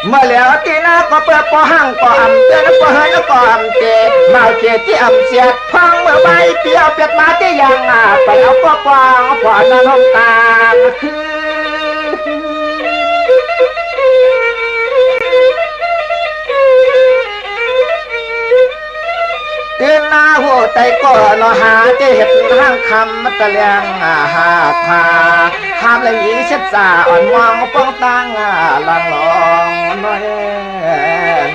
เมื่อแล้วตีนาก็เปิดปอหังก็อ่ำเตือนก็เฮินก็อ่ำเจมาเจที่อ่ำเสียดพังเมื่อใบเปียวเปียกมาที่ยังไปเอาก็กวางผ่อนนอนตาคือเตือนหน้าหัวใจก็นอหาจะเห็ดห้างคำมัตะเลียงหาพาห้ามเลยอีเช็ดสาอ่อนมองป้องตั้งลังลองน้อย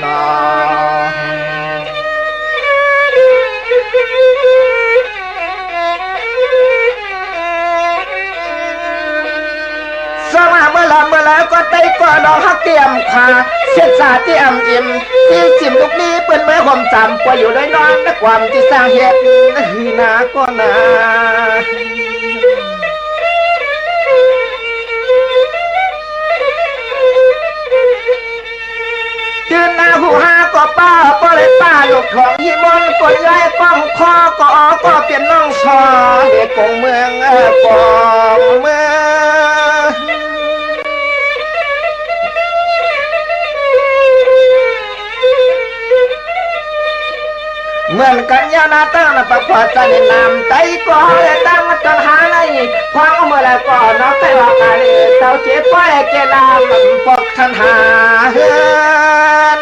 นอสว่าเมื่อแล้วก็ไต้ก็ดอกฮักเตรียมคาเช็ดสาเตรียมอิ่มที่จิมลูกนี้เปิ้นเมื่อความจำป่วยอยู่ด้วยนอนและความที่สร้างเหตุหือนาก็นายืนหน้าหูหาก็ป้าก็เลยป้าหยกทองหิมนกดย้ายป้องคอก็เปลี่ยนน้องชอเด็กกงเมืองกองเมืองเหมือนกันยานาตั้งประกวดจะในนามไต้ก็เลยตั้งมาจนหาในพอเมื่อไรก็น้องไต้ว่าการเต้าเจ็บป้อยเกลามันปกทันหาเฮือน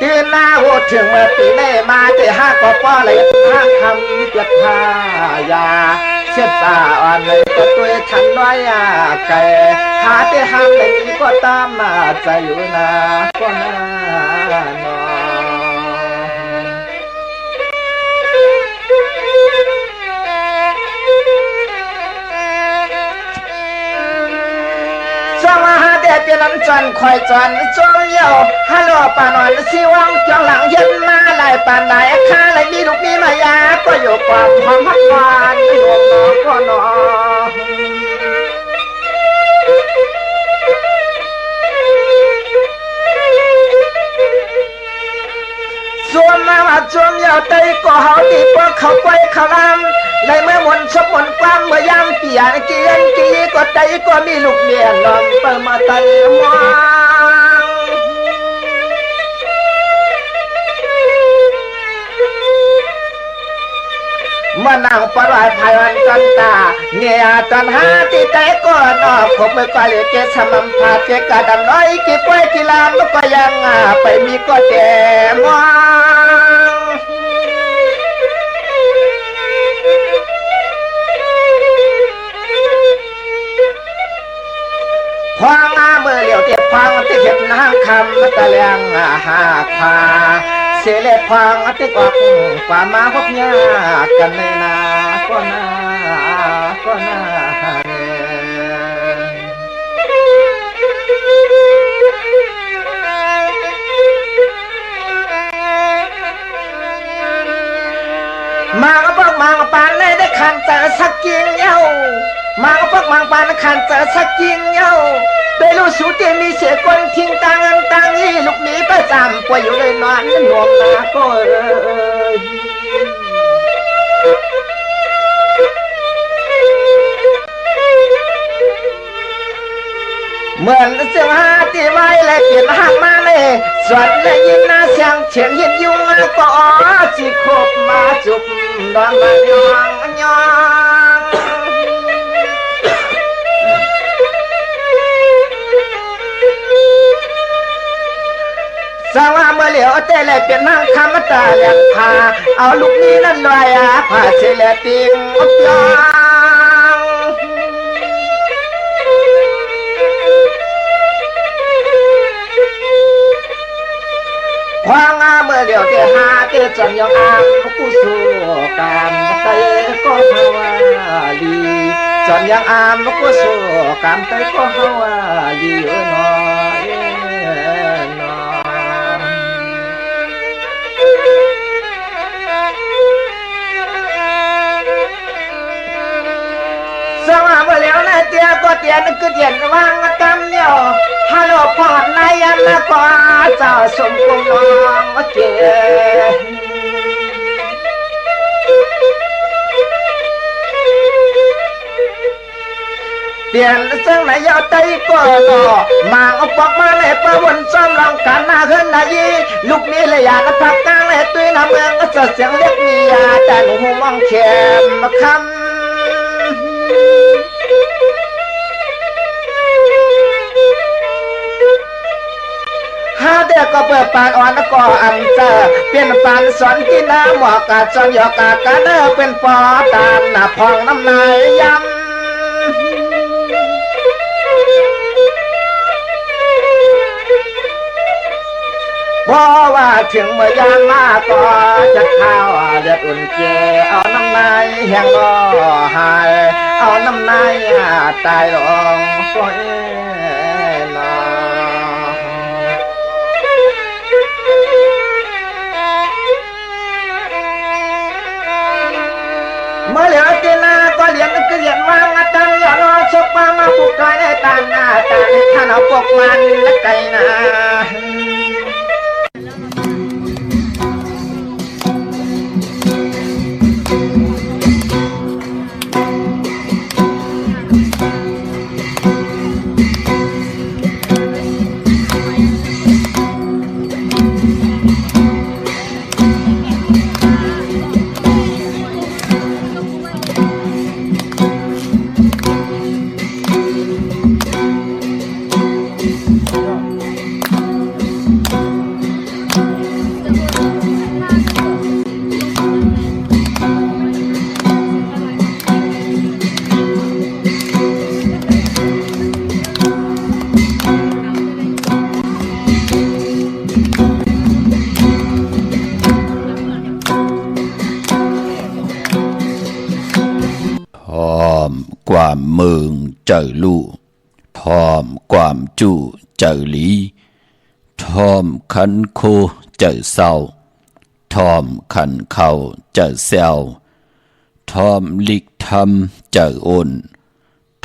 ตื่นหน้าหัวถึงเมื่อปีเล่มาแต่ห้าก็ป้อเลยห้าคำเกิดพายาเช็ดสาอ่อนเลยก็ตัวฉันน้อยแก่หาแต่ห้ามเลยก็ตามมาใจอยู่นาก็น่านอสมาหาเดเปียนันจันคอยจันจงเยาฮัลโหลปานอนสิวังจังหลังเย็นมาลายปานไหนข้าเลยมีลูกมีมายาก็อยู่ความหอมพักหวานไม่หอมหนอก็หนอส่วนมาว่าจงเยาเตยก็เฮาตีพวกเขาไปเขาลำเลยเมื่อมนชบมนความเมื่อยามเปียนเกียนกีก็ใจก็มีลูกเมียนอมเปิดมาไตมองมานั่งปลายภายวันจันตาเงียจันหาที่ใจก็นอกผมไม่ก็เลยเกสมัมพาเจกาดำน้อยกี่ป่วยกี่ลามก็ยังไปมีก็แก่มองพองาเมื่อเหลียวเตียบพังที่เห็บน้ำคำมาตะเลียงหาพาเสเลพังที่กวักกว่ามาพบยากันในนาก็น่ามาก็พวกมังปานเลยได้ขันเจอสักกินเย้ามาก็พวกมังปานขันเจอสักกินเย้าไปรู้สูเตียมีเสียคนทิ้งตังยี่ลูกนี้ประจำป่วยอยู่เลยนอนหน่วงนาก็เหมือนเสียงหาที่ไว้และเปลี่ยนห่างมาเลยส่วนและยินนาเสียงเฉียงเห็นยุงก็อ๋อจีคบมาจุบดอนมายองสว่าเมื่อเหลียวเตะเลยเป็นนั่งคำตาเลียงพาเอาลูกนี้นั่นลอยพาเฉลติงอบยองความงามเมื่อเหลียวเตะหาเตะจนยองอ่างผู้สู้การเตะก็ฮาวาลีจนยังอ่างผู้สู้การเตะก็ฮาวาลีน้อยสว่าเมื่อแล้วนายเตี้ยก็เตี้ยนึกคือเตี้ยนวางกำเนียวฮัลโหลพ่อนายยันละก็เจ้าสมกุงน้องเจ ตียนซึ่งไหนยาวใจก็รอมาเอาปอกมาเลยประวนซ้อมลองการหน้าขึ้นนายีลูกนี้เลยอยากพักกลางเลยตุ้ยน้ำเมืองก็จะเสียงเล็กมียาแต่หนูมองเข็มคำหาเด็กก็เปิดปานอ่อนก็อันเจอเปลี่ยนปานสอนกินน้ำหมอกกาจอนหยอกกากันเป็นปอตานหน้าพองน้ำนายยำเพราะว่าถึงเมื่อยามมาก็จะเข้าเดือดอุ่นเจเอาน้ำนายแห้งรอหายเอาน้ำนายตายลงสวยนาเมื่อเหลือกินก็เรียนก็เรียนวางอาจารย์อย่ารอชกมาผูกกายในตาหน้าตาในท่านเอาพวกมันและไก่นาความเมืองเจอลู่ทอมความจู่เจอหลีทอมขันโคเจอเศร้าทอมขันเข่าเจอเซลทอมลิกทำเจอโอน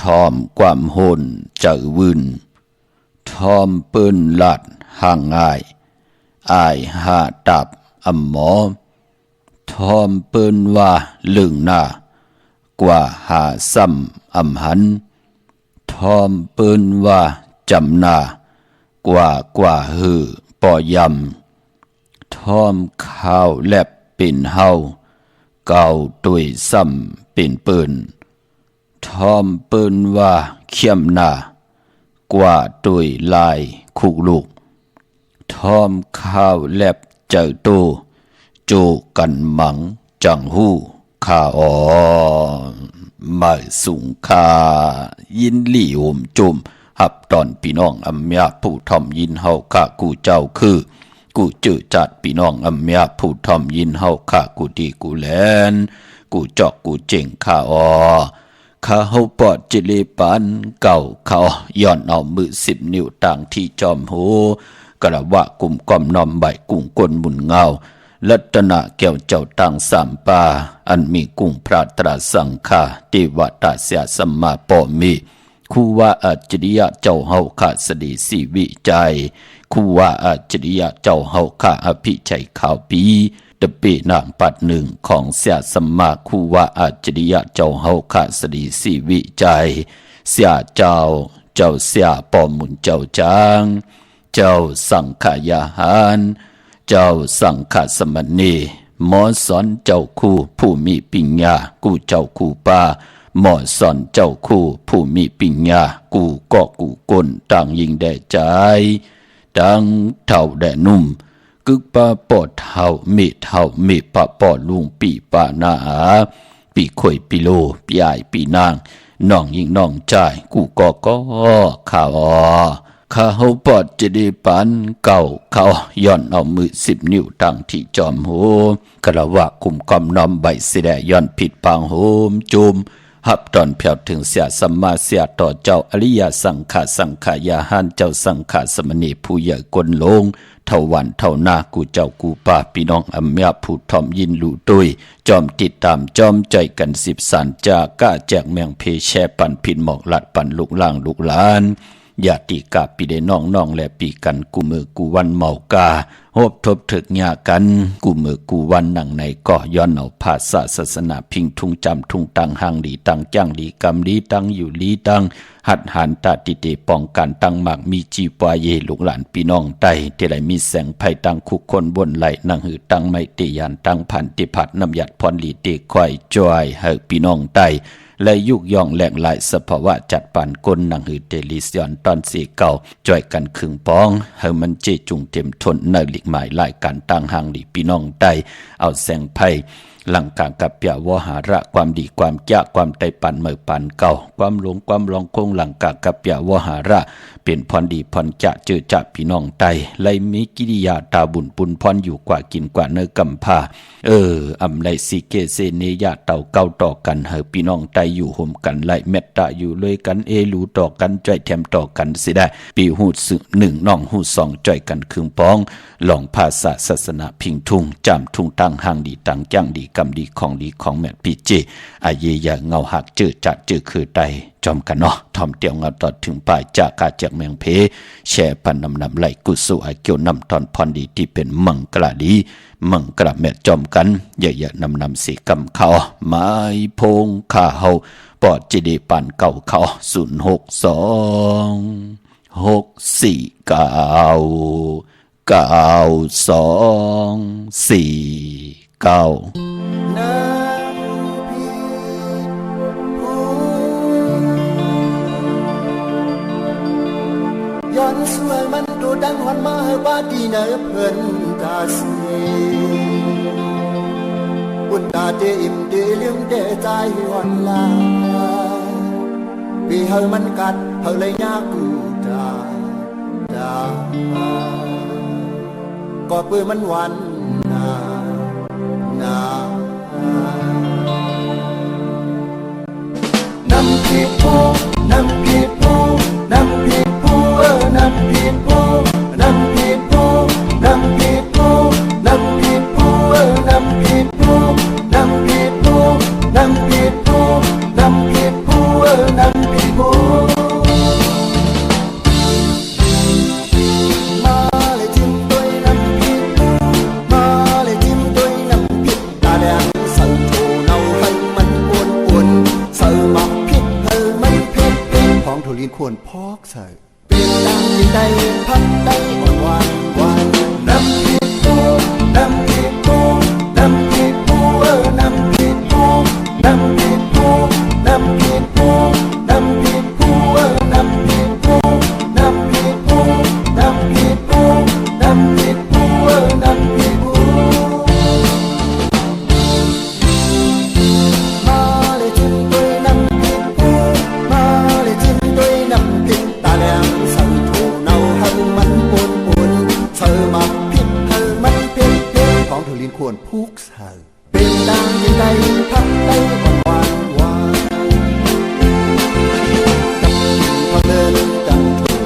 ทอมความโหนเจอวืนทอมปืนหลัดห่างง่ายอายหาตับอำหมอทอมปืนว่าลึงหน้ากว่าหาซ้ำอำหันทอมปืนว่าจำหน้ากว่าหือปอยำทอมข้าวแลบเป็นเฮาเก่าตุยซ้ำเป็นปืนทอมปืนว่าเขี้ยมหน้ากว่าตุยลายคุกลูกทอมข้าวแลบเจอโตโจกันหมังจังหูข้าอ๋อมาสุงคายินหลี่โหมจุมหับตอนพี่น้องอำยาผู้ทอมยินเฮาข้ากูเจ้าคือกูจื้อจัดพี่น้องอำยาผู้ทอมยินเฮาข้ากูดีกูแลนกูจอกกูเจ๋งข้าอ๋อข้าเฮาปอดจิเลปันเก่าเขาย้อนเอามือ10 นิ้วต่างที่จอมหูกระวะกุมก้อมนอมใบกุ้งกลมุนเงาลัตนะแก้วเจ้าตังสามปาอันมีกุ้งพระตราสังฆาเทวตาเสียสัมมาปอมีคูว่าอัจฉริยะเจ้าเฮาข้าสดีสีวิจัยคูว่าอัจฉริยะเจ้าเฮาข้าอภิชัยข่าวปีตะเปนางปัดหนึ่งของเสียสัมมาคูว่าอัจฉริยะเจ้าเฮาข้าสดีสีวิจัยเสียเจ้าเสียปอมุนเจ้าจางเจ้าสังขยาหารเจ้าสังฆสมณีหมอสอนเจ้าคู่ผู้มีปัญญากูเจ้าคู่ป้าหมอสอนเจ้าคู่ผู้มีปัญญากูก็กูก้นต่างยิงแด่ใจดังเท่าแด่นุ่มกึกปาปอดเท่ามีปะปอดลุงปีปานาปีข่อยปีโลปีใหญ่ปีนางน้องยิงน้องใจกูก็ข่าวข้าเฮาปอดจะได้ปันเก่าเขาย้อนเอามือ10 นิ้วตั้งที่จอมโหกระวะคุมกอมน้อมใบเสดย้อนผิดปางโหมจุมหับตอนเพียวถึงเสียสัมมาเสียต่อเจ้าอริยสังขายาหันเจ้าสังฆสมณีผู้ใหญ่กลลงเท่าวันเท่าหน้ากูเจ้ากูป้าพี่น้องอำยาผู้ทอมยินลู่ตุยจอมติดตามจอมใจกัน10 สันจากก้าแจกแมงเพแช่ปันผินหมอกหลัดปันลูกล่างลูกหลานญาติกาปีเดน้องและปีกันกูมือกูวันเมากา โฮบทบถึกหยากันกูมือกูวันหนังในก่อย้อนเอาภาษาศาสนาพิงทุงจำทุงตังหังหลีตังจ้างหลีกำลีตังอยู่ลีตังหัดหันตาติเตป้องกันตังหมากมีจีปวายเยลูกหลานพี่น้องไตเทไลมีแสงไผ่ตังคุกคนบนไหลนังหือตังไม่เตยานตังพันติพัดน้ำหยัดพรหลีเตควายจอยเฮพี่น้องไตและยุกย่องแหลงหลายสภาวะจัดปานก้นหนังหือเตลิสยอนตอนสีเก่าจ่อยกันครึ่งปองเฮมันเจจุงเต็มทนเนหลีกหมายหลายการตั้งหางหลีพี่น้องไตเอาแสงไผ่หลังกางกับยาวหาระความดีความยากความไตปันเมื่อปันเก่าความหลงความลองคงหลังกางกับยาวหาระเป็นพรดีพรจะเจอจะพี่น้องไตไลมีกิริยาตาบุญปุนพรอยู่กว่ากินกว่าเนื้อกำพาอำไลสิเกเซเนยาเต่าเก้าต่อกันเฮพี่น้องไตอยู่ห่มกันไลเมตตาอยู่เลยกันรูต่อกันจ่อยแถมต่อกันสิได้ปีหูสึหนึ่งน้องหูสองจ่อยกันครึ่งปองหลองภาษาศาสนาพิงทุงจำทุงตั้งห่างดีตั้งย่างดีกำดีของแม่ปีเจอาเยยาเงาหักเจอจัดเจอคือไตจอมกันเนาะทอมเตียวเงาตอดถึงป่ายจากกาจากเมืองเพแช่พันนำไหลกุสุอาเกี่ยวนำตอนพรดีที่เป็นมังกระดีมังกระแม่จอมกันอย่านำสีกำเขาไม้พงข้าเฮาปอดจีดีปานเก่าเขา062694249ย้อนสวยมันดูดังหวันมาให้ว่าดีเนอเพิ่นกาสีอุ่นตาเดอิ่มเดลืมเดใจวันลาปีเฮามันกัดเฮาเลยยากกูดาก็ปืนมันวันนาน้ำผิดผู้น้ำผิดผู้น้ำผิดผู้น้ำผิดผู้น้ำผิดผู้น้ำผิดผู้น้ำผิดผู้น้ำผิดผู้น้ำผิดผู้น้ำผิดผู้น้ำผิดผู้น้ำผิดผู้มาเลยจิ้มตัวน้ำผิดผู้มาเลยจิ้มตัวน้ำผิดตาแดงสั่นโถเนาให้มันอ้วนใส่หมักผิดให้มันเผ็ดของถั่วลินควรพอกใส่เป็นดังยิ่งได้พักได้หวานน้ำผิดผู้น้ำผิดผู้น้ำผิดผู้น้ำผิดผู้น้ำผิดผู้น้ำผิดผู้น้ำผิดผู้น้ำผิดผู้น้ำผิดผู้น้ำผิดผู้น้ำผิดผู้น้ำผิดผู้มาเลยจิ้มตัวน้ำผิดผู้มาเลยจิ้มตัวน้ำผิดตาแดงสั่นโถเนาให้มันปุ่นเธอมาผิดให้มันเผ็ดของถั่วลินควรพุกใส่เป็นดังยิ่งได้พักได้หวานพักเดินดังถูก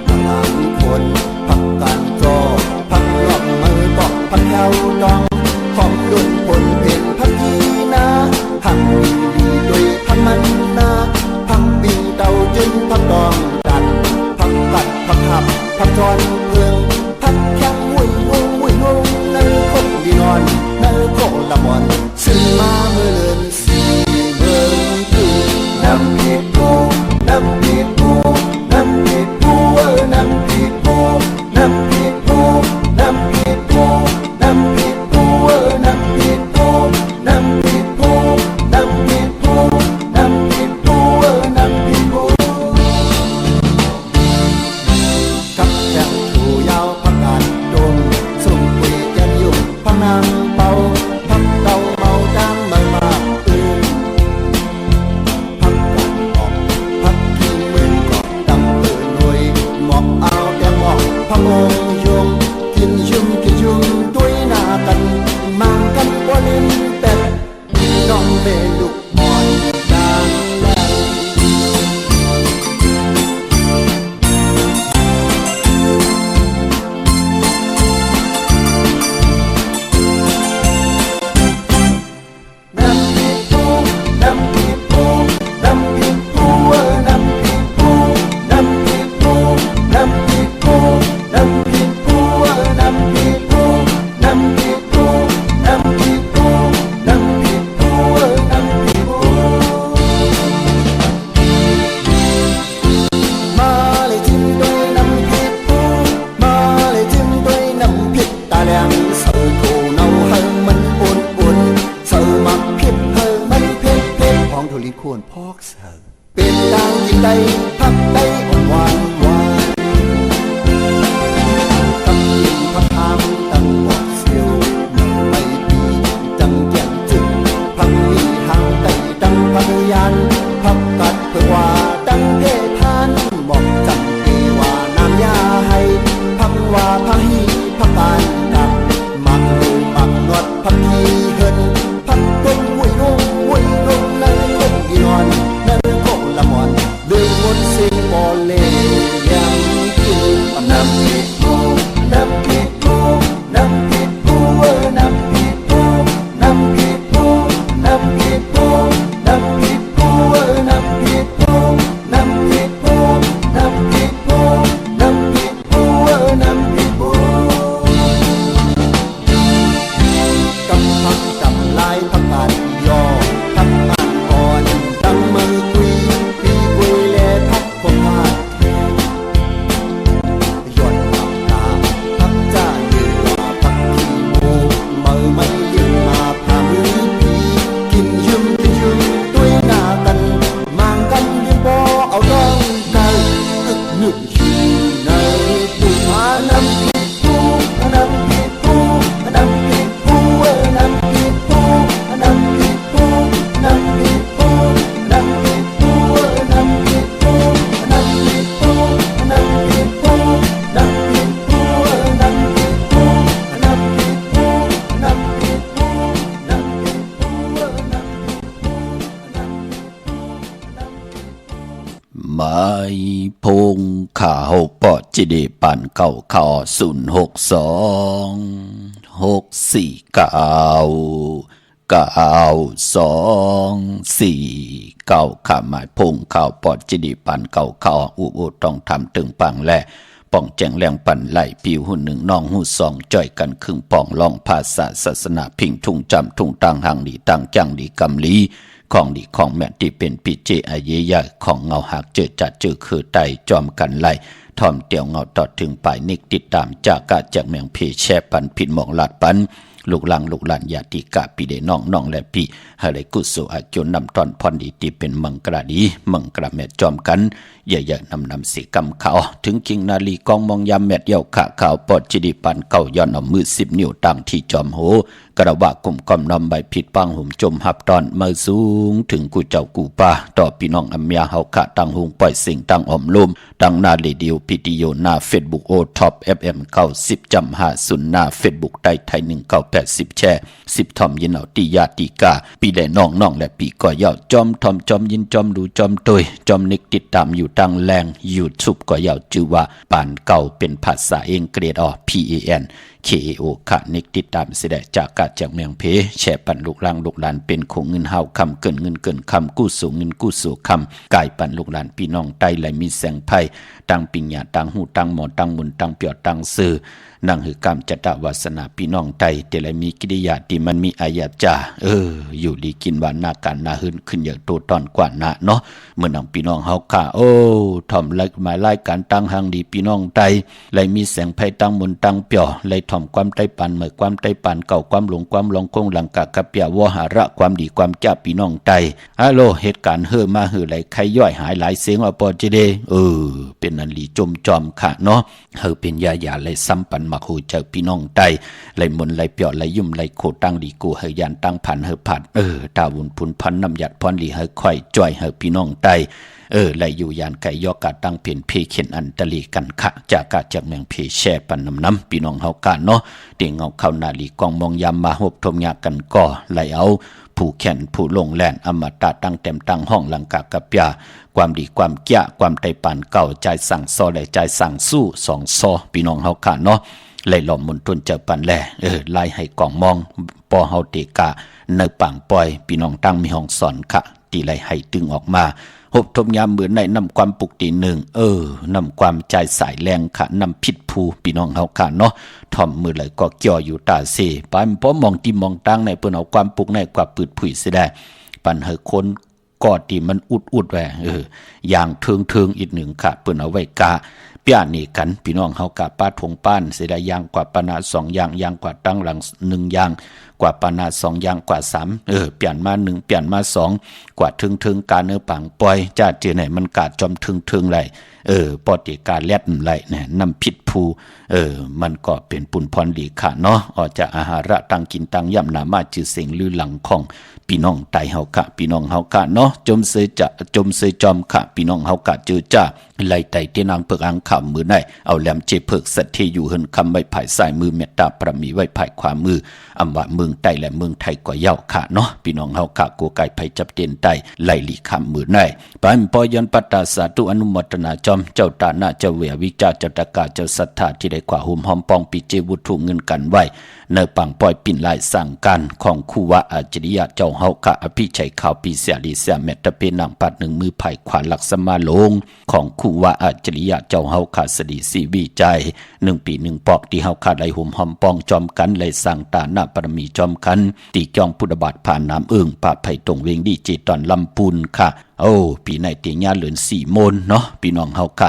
พลังคนพักการจอพักรอบมือบอกพักเยาวดองของดุนผลเป็นพักยีนาหักดีด้วยพักมันนาพักบินเต่าจึงพักดองกันพักกัดพักหับพักจอนเพืองพักแข้งวุ่ยงในคบดีนอนในโคละมอนซึ่งมาเมื่อเลือนสีเมืองคือน้ำผิดผู้น้ำผิดผู้น้ำผิดผู้น้ำผิดผู้น้ำผิดผู้น้ำผิดผู้น้ำผิดผู้น้ำผิดผู้น้ำผิดผู้น้ำผิดผู้น้ำผิดผู้น้ำผิดผู้กับแก้วถูยาวพักการดมสุ่มปุยยันยุ่งพักนางเป่าพักเต่าเมาจางเมื่อมาพักกันออกพักขี้มือก่อนดำหน่วยหมอกเอาแก้มออกพักงยงกินชุ่มด้วยหน้ากันมังกันบ่ลิ้นเป็ดน้องเบลุกมอนดังแล้ว นพอกเสิร์เป็นดาวยินใดพักได้อ่อนหวานหวานกำยิงพักทางตั้งบอกเสียวหนึ่งไม่ปีจังแก่นจึงพักมีหางไก่ดังพักยันพักกัดเพื่อว่าดังเทพานบอกจังปีว่าน้ำยาให้พักว่าพักฮีพักการกับมักดูมักนวดพักฮีเฮินพักตรงวุ้ยลงในกงอีนอนในกงละมอนเรื่องมนต์สิ่งบ่เล่ยังกินน้ำผิดผู้น้ำผิดผู้น้ำผิดผู้น้ำผิดผู้น้ำผิดผู้น้ำผิดผู้น้ำผิดผู้น้ำผิดผู้น้ำผิดผู้น้ำผิดผู้น้ำผิดผู้น้ำผิดผู้กำพักจำลายพักการย่อพักอ่านอ่อนตั้งมือคุยปีคุยแลพักคงพาดแทนย้อนน้ำตาพักจ้าเยือพักขี้มูมือไม่ยืนมาพามือพีกินยืมด้วยหน้ากันมางกันยังบ่เอาดองกันอึกนึกอยู่ในผู้พาน้ำผิดผู้น้ำผิดผู้น้ำผิดผู้น้ำผิดผู้น้ำผิดผู้น้ำผิดผู้น้ำผิดผู้น้ำผิดผู้น้ำผิดผู้น้ำผิดผู้น้ำผิดผู้น้ำผิดผู้น้ำผิดผู้น้ำผิดผู้น้ำผิดผู้ ไม้พงข่าวปอจิเดปันเก่าข่าว062-649-249ข่าหมายพงข่าวปอจิเดปันเก่าข่าวอุต้องทำตึงปังและป้องแจงแรงปันไหลผิวหุ่นหนึ่งน้องหูสองจ่อยกันครึ่งป่องลองภาษาศาสนาพิงทุ่งจำทุ่งตังหังดีตังจังดีกำลีของดีของแม่ที่เป็นปิเจอาเยยะของเงาหักเจอจัดเจอคือไตจอมกันไล่ทอมเตียวเงาตอดถึงปลายนิกติดตามจากกะจากเมืองเพแช่ปันผิดหมองลาดปันลูกหลังลูกหลานญาติกะปีเดน้องและปีให้เลยกุศลอาจนนำตอนพรดีที่เป็นมังกรดีมังกรแม่จอมกันเยอะๆนำสีกำเขาถึงกิงนาลีกองมองยามแม่เดี่ยวขะข่าวปอดจิดิปันเก่าย้อนเอามือ10 นิ้วตั้งที่จอมโหกระว่ากลุ่มกอมนำใบผิดปังหุ่มจมหับตอนมือสูงถึงกูเจ้ากูป่าต่อพี่น้องอัมยาเฮาขะตั้งหุงปล่อยสิ่งตั้งอมลุมตั้งนาลีดิวพิติโยหน้าเฟซบุ๊กโอท็อป FM 90.50หน้าเฟซบุ๊กไทย1980แชร์10ทอมยินเอาตีญาติกาปีได้น้องและปีก็ยาวจอมทอมจอมยินจอมดูจอมตุยจอมนิกติดตามอยู่ตั้งแรง YouTube ก็ยาวชื่อว่าปานเก่าเป็นภาษาอังกฤษPAN KAO ค่ะนิกติดตามเสด็จจากกาจากเมืองเพแชร์ปันลูกหลานเป็นคงเงินเฮาคำเกินเงินเกินคำกู้สู่เงินกู้สู่คำกายปันลูกหลานพี่น้องไตไหลมีแสงไพ่ตั้งปิญญาตั้งหูตั้งหมอตั้งมุนตั้งเปียวตั้งซื้อนั่งหือกรรมจตวาสนาพี่น้องไตแต่ละมีกิริยาที่มันมีอายาจ่าอยู่ดีกินหวานหน้าการหน้าหืนขึ้นอย่างโตตอนกว่านะเนาะเมื่อนังพี่น้องเฮาค่ะทอมไล่หมายไล่การตั้งหังดีพี่น้องไตไหลมีแสงไพ่ตั้งมุนตั้งเปียวไหลถ่อมความไตปันเมื่อความไตปันเก่าความหลงความลองคงหลังกะกะเปียวหาระความดีความจ้าพี่น้องไตฮัลโหลเหตุการณ์เฮอมาเฮอไหลใครย่อยหายหลายเสียงว่าปอจิเดเป็นอันลีจมจอมค่ะเนาะเฮอเป็นยาไหลซ้ำปันมักหูเจอพี่น้องไตไหลมนไหลเปียวไหลยุ่มไหลโคตั้งดีกูเฮยานตั้งพันเฮอผัดตาวุนพุนพันน้ำหยัดพรลีเฮอค่อยจ่อยเฮอพี่น้องไตไหลอยู่ยานไก่ยอกกาตั้งเปลี่ยนเพเข็นอันตลีกันค่ะจากกาจากเมืองเพแช่ปันน้ำพี่น้องเฮากาเนาะเตียงเงาเข้านาลีกองมองยามมาหบทมยากันก่อไหลเอาผู้แข่นผู้ลงแล่นอมตะตั้งเต็มตั้งห้องหลังกากะเปียความดีความแก่ความไตปานเก่าใจสั่งซอและใจสั่งสู้สองซอพี่น้องเฮากาเนาะไหลหล่อมมนต้นเจอปันแลไล่ให้กองมองปอเฮาเตกาเนปังปล่อยพี่น้องตั้งมีห้องสอนค่ะตีไหลให้ตึงออกมาหบทมยามเหมือนในนำความปลุกตีหนึ่งนำความใจสายแรงค่ะนำผิดภูพี่น้องเฮาค่ะเนาะทอมมือไหลก็เกี่ยวอยู่ตาเสปานพอมองที่มองตั้งในเปิ้นเอาความปลุกในกว่าปืดผุยเสียได้ปันเฮอคนกอดที่มันอุดแหวอย่างเทิงอีกหนึ่งค่ะเปิ้นเอาไว้กาเปียนี่กันพี่น้องเฮากะป้าทงป้านเสียได้อย่างกว่าปนา2อย่างกว่าตั้งหลัง1อย่าง กว่าปานา2อย่างกว่า3เปลี่ยนมา1เปลี่ยนมา2กว่าถึงการเนื้อปังปล่อยจ้าเจอไหนมันกาดจอมถึงไหลปฏิการแลดไหลเนี่ยนำผิดภูมันก็เป็นปุ่นพรดีค่ะเนาะออกจากอาหาระตังกินตังย่ำนามาจือเสียงลือหลังของพี่น้องไตเฮากะพี่น้องเฮากะเนาะจมเสยจอมค่ะพี่น้องเฮากะเจอจ้าไล่ไตเตนางเพิกอังขำมือไหนเอาแหลมเจเพิกสัตเทอยู่เฮินคำไว้ภายซ้ายมือเมตตาประมีไว้ภายขวามืออำว่าเมืองไตและเมืองไทยก็เย้าค่ะเนาะพี่น้องเฮากะกูไก่ไผจับเตียนไตไล่ลีคำมือไหนปานปอยันปัตตาสาธุอนุโมทนาจอมเจ้าตาหน้าเจ้าเวียวิจาเจ้าตะกาเจ้าศรัทธาที่ได้กว่าหุมหอมปองปีเจวุถุเงินกันไว้เนปังปล่อยปิ่นลายสั่งการของคู่วะอาจริยะเจ้าเฮากะอภิชัยข่าวปีเสียลีเสียแมตตะเป็นนางปัด1มือไผ่ขวานหลักสมาลงของคู่วะอาจริยะเจ้าเฮาขาสดีสีวิจัย1ปี1ปอกที่เฮาขาได้หุมหอมปองจอมกันเลยสั่งตาหน้าปรมีจอมกันตีจองพุทธบาทผ่านน้ำปะไผ่ตรงเวงดีจีตอนลำปูนค่ะปีในตีญาเหลือน4โมนเนาะพี่น้องเฮาค่ะ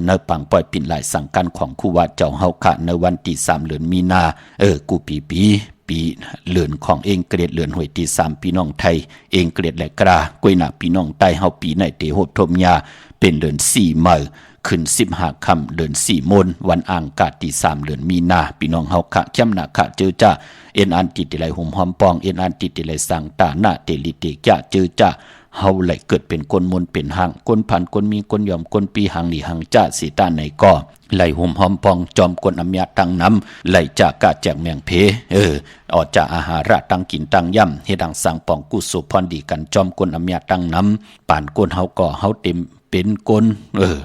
ในปังปล่อยปิ่นลายสั่งการของคู่ว่าเจ้าเฮาค่ะในวันที่3เดือนมีนากูปีเหลือนของเองเกรดเหลือนหวยที่3พี่น้องไทยเองเกรดและกรากวยหน้าพี่น้องใต้เฮาปีในเตโหดทมยาเป็นเดือน4มื้อขึ้น15ค่ำเดือน4โมนวันอังคารที่3เดือนมีนาพี่น้องเฮาค่ะเข้มหน้าค่ะเจอจ้าเอ็นอันติติไหลหุมหอมปองเอ็นอันติติไหลสั่งตาหน้าเตลิเตจะเจอจ้าเฮาไหลเกิดเป็นคนมนเป็นหางคนพันคนมีคนยอมคนปีหางหลีหางจ้าสีตาในก่อไหลหุมหอมปองจอมคนอำยาตังน้ำไหลจากกะแจกแมงเพออกจากอาหาระตังกินตังย่ำเฮดังสังปองกุศลพรดีกันจอมคนอำยาตังน้ำป่านคนเฮาก่อเฮาเต็มเป็นคน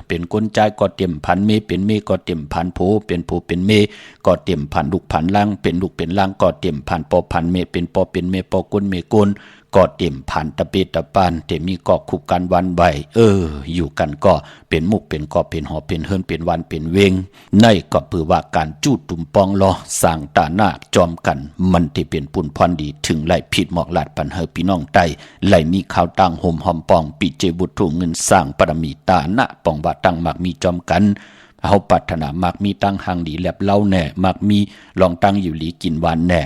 เป็นคนใจก็เต็มพันเมเป็นเมก็เต็มพันโพเป็นโพเป็นเมก็เต็มพันลูกพันล่างเป็นลูกเป็นล่างก็เต็มพันปอพันเมเป็นปอเป็นเมปอกุนเมกุนก็เต็มพันตะเปตะปานเต็มมีก็คุกกันวันใบอยู่กันก็เป็นมุกเป็นก็เป็นหอเป็นเฮิรนเป็นวันเป็นเวงในก็เพื่อว่าการจูดตุ่มปองลอสร้างตาหน้าจอมกันมันที่เป็นปุ่นพรดีถึงไหลผิดหมอกหลาดปันเฮพี่น้องไตไหลมีข่าวตังห่มหอมปองปีเจบุตรถูกเงินสร้างปรมีตาหน้าปองว่าตังมักมีจอมกันเฮาปรารถนามักมีตั้งหางดีแลบเล่าแน่มักมีลองตั้งอยู่หลีกินหวานแน่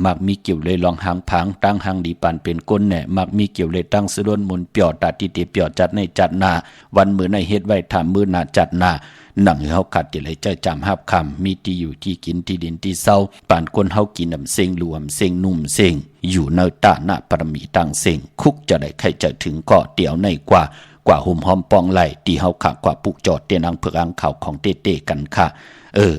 มักมีเกี่ยวเลยลองหางพังตั้งหางดีปานเป็นก้นแน่มักมีเกี่ยวเลยตั้งสะดวนมนเปียวตาติเตเปียวจัดในจัดนาวันมื้อในเฮ็ดไว้ถามมื้อหน้าจัดนาหนังเฮาขัดติไหลใจจำหับคำมีที่อยู่ที่กินที่ดินที่เศร้าปานคนเฮากินน้ำเซ็งรวมเซ็งนุ่มเซ็งอยู่ในตาหน้าปรมีตั้งเซ็งคุกจะได้ใครจะถึงก็เดี๋ยวในกว่าหุ่มหอมปองไหลตีเฮาขะกว่าปุกจอดเตียนังเผือกอังข่าวของเต้กันค่ะ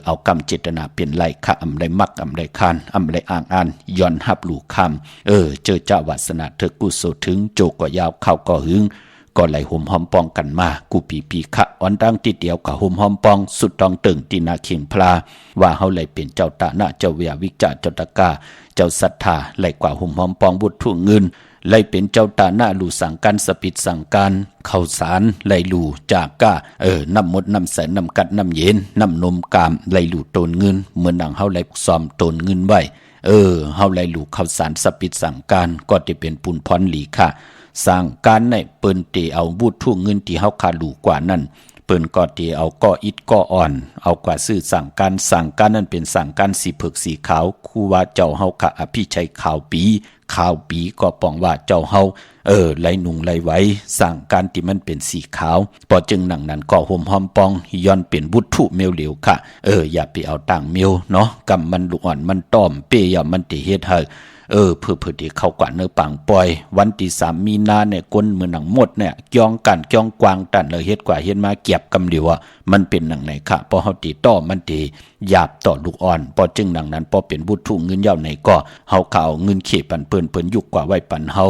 เอากำเจตนาเป็นไหลค่ะอำไรมักอำไรคานอำไรอ่างอ่านย้อนหับหลู่คำเจอเจ้าวาสนาเธอกุศลถึงโจก็ยาวเข้าก็หึงก็ไหลหุ่มหอมปองกันมากูปีขะอ่อนตั้งที่เดียวกับหุ่มหอมปองสุดตองตึงตีนาเข่งพลาว่าเฮาไหลเป็นเจ้าตาหน้าเจ้าเวียวิจาเจ้าตะกาเจ้าศรัทธาไหลกว่าหุ่มหอมปองบุตรทุ่งเงินไล่เป็นเจ้าตาหน้าลู่สั่งการสปิดสั่งการเข้าสารไล่ลู่จากก้าน้ำมดน้ำใสน้ำกัดน้ำเย็นน้ำนมกามไล่ลู่ตนเงินเหมือนดังเฮาไล่ซ้อมตนเงินไว้เฮาไล่ลู่เข้าสารสปิดสั่งการก็จะเป็นปุนพรหลีค่ะสั่งการในเปิ้นเตเอาบูดทุ่งเงินที่เฮาขาลู่กว่านั้นเปิ้นก็เตเอาก็อิดก็อ่อนเอากว่าซื้อสั่งการนั้นเป็นสั่งการสีเผือกสีขาวคู่ว่าเจ้าเฮาค่ะอภิชัยขาวปีก็ปองว่าเจ้าเฮาไหลนุ่งไหลไว้สั่งการที่มันเป็นสีขาวพอจึงหนังนั้นก็ห่มหอมปองย้อนเป็นบุตรถุเมลเหลวค่ะอย่าไปเอาต่างเมลเนาะกำมันลูกอ่อนมันต้อมเปยมันติเฮ็ดให้เพื่อที่เข้ากว่าเนื้อปังปล่อยวันที่3มีนาเนี่ยก้นมือหนังหมดเนี่ยจ้องกันจ้องกวางตันเลยเฮ็ดกว่าเฮ็ดมาเก็บกำเดียวมันเป็นหนังไหนค่ะพอเฮาตีต่อมันตีหยาบต่อลูกอ่อนพอจึงหนังนั้นพอเป็นบุตรทุ่งเงินยาวไหนก็เฮาข่าวเงินเขปันเปิ้นยุกกว่าไว้ปันเฮา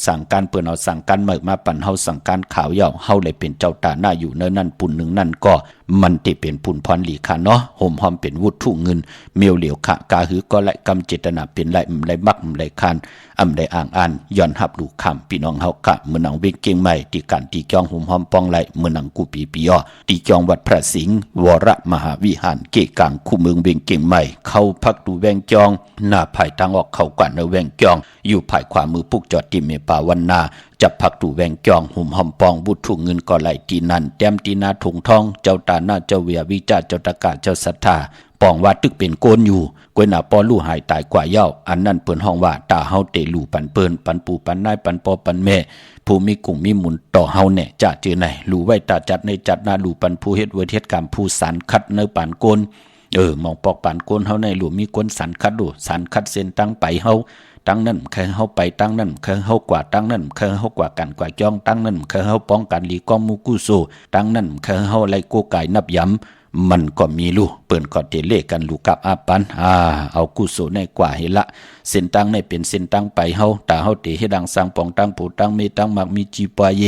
สั่งการเปิ้นเอาสั่งการมาปันเฮาสั่งการข่าวยาวเฮาเลยเป็นเจ้าตาหน้าอยู่เนื้อนั่นปุ่นหนึ่งนั่นก็มันติเป็นปุ่นพรหลีค่ะเนาะห่มหอมเป็นวุฒทุ่งเงินเมียวเหลียวค่ะกาหือก็และกำเจตนาเป็นไรมักไรคานอำได้อ่างอ่านย้อนหับลูกคำพี่น้องเฮากะเมือหนังเวงเก่งใหม่ตีการตีจองห่มหอมปองไหลเมือหนังกูปียอตีจองวัดพระสิงห์วรมหาวิหารเกกังคู่เมืองเวงเก่งใหม่เข้าพักดูแวงจองหน้าภายทางออกเข้ากว่าในแวงจองอยู่ภายขวามือปุกจอดติเมปาวันนา จับผักตู่แวงจองหุ่มหอมปองบุตรถูกเงินก่อไหลตีนันแต้มตีนาถุงทองเจ้าตาหน้าเจ้าเวียวิจาเจ้าตะกาเจ้าศรัทธาปองว่าตึกเป็นโกนอยู่กวยหน้าปอลู่หายตายกว่าเย้าอันนั้นเปิ้นห้องว่าตาเฮาเตลู่ปันเปิ้นปันปูปันนายปันปอปันแม่ผู้มีกุ้งมีหมุนต่อเฮาแน่จะเจอไหนลู่ไว้ตาจัดในจัดนาลู่ปันผู้เฮ็ดเวทเฮ็ดกรรมผู้สารคัดเนื้อปานโกนมองปอกปานโกนเฮาในหลู่มีคนสารคัดดูสารคัดเส้นตั้งไปเฮาตั้งนั่นเคยเฮาไปตั้งนั่นเคยเฮากว่าตั้งนั่นเคยเฮากว่ากันกว่าจ้องตั้งนั่นเคยเฮาป้องกันหลีกองมูกุโซตั้งนั่นเคยเฮาไล่โกไก่นับย้ำมันก็มีลูเปิ้นก็เตเลกันลูกับอาปันเอากุโซในกว่าเฮละเส้นตั้งในเป็นเส้นตั้งไปเฮาตาเฮาเตเฮดังสังปองตั้งปูตั้งเมตั้งมักมีจีปาเย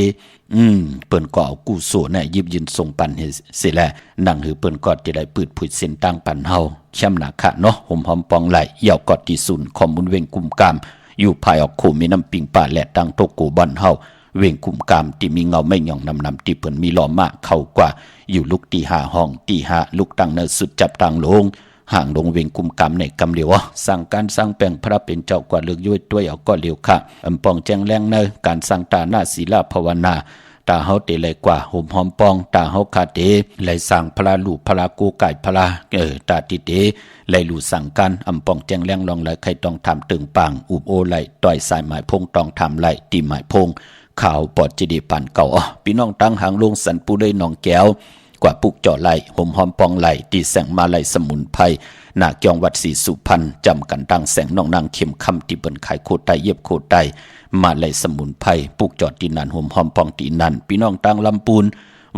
เปิ้นก็เอากุโซในยิบยินส่งปันเฮสิแลนั่งหือเปิ้นก็จะได้ปืดผุดเส้นตั้งปันเฮาช้ำหนักค่ะเนาะห่มหอมปองไหลเหย่ากอดที่ศูนย์ข้อมูลเวงกุมกามอยู่ภายออกขู่มีน้ำปิงป่าและตั้งโตกูบอนเฮาเวงกุมกามที่มีเงาไม่หย่องนำที่เปิ้นมีล้อมากเข้ากว่าอยู่ลุกตีหาห้องตีหาลุกตั้งเนสุดจับตั้งลงห่างลงเวงกุมกามในกำเหลียวสั่งการสร้างแปลงพระเป็นเจ้ากว่าเลือกย้วยด้วยเอาก็เหลียวค่ะปองแจงแรงเนการสร้างตาหน้าศีลาภาวนาตาเฮาเตเลยกว่าห่มหอมปองตาเฮาคาเตไหลสั่งพระลูกพระกูไก่พระตาติเตไหลลูสั่งกันปองแจงแรงลองไหลใครต้องทำตึงปังอุบโอไหลต่อยสายหมายพงต้องทำไหลตีหมายพงข่าวปอดจีดีปันเก่าพี่น้องตั้งหางลงสันปูได้น้องแก้วกว่าปุกจ่อไหลห่มหอมปองไหลตีแสงมาไหลสมุนไพรหน้าเกียงวัดศรีสุพรรณจำกันตั้งแสงน้องนางเข็มคำที่เปิ้นขายโคไตเย็บโคไตมาไหลสมุนไพรปุกจอดตีนันห่มหอมปองตีนันพี่น้องตั้งลำปูน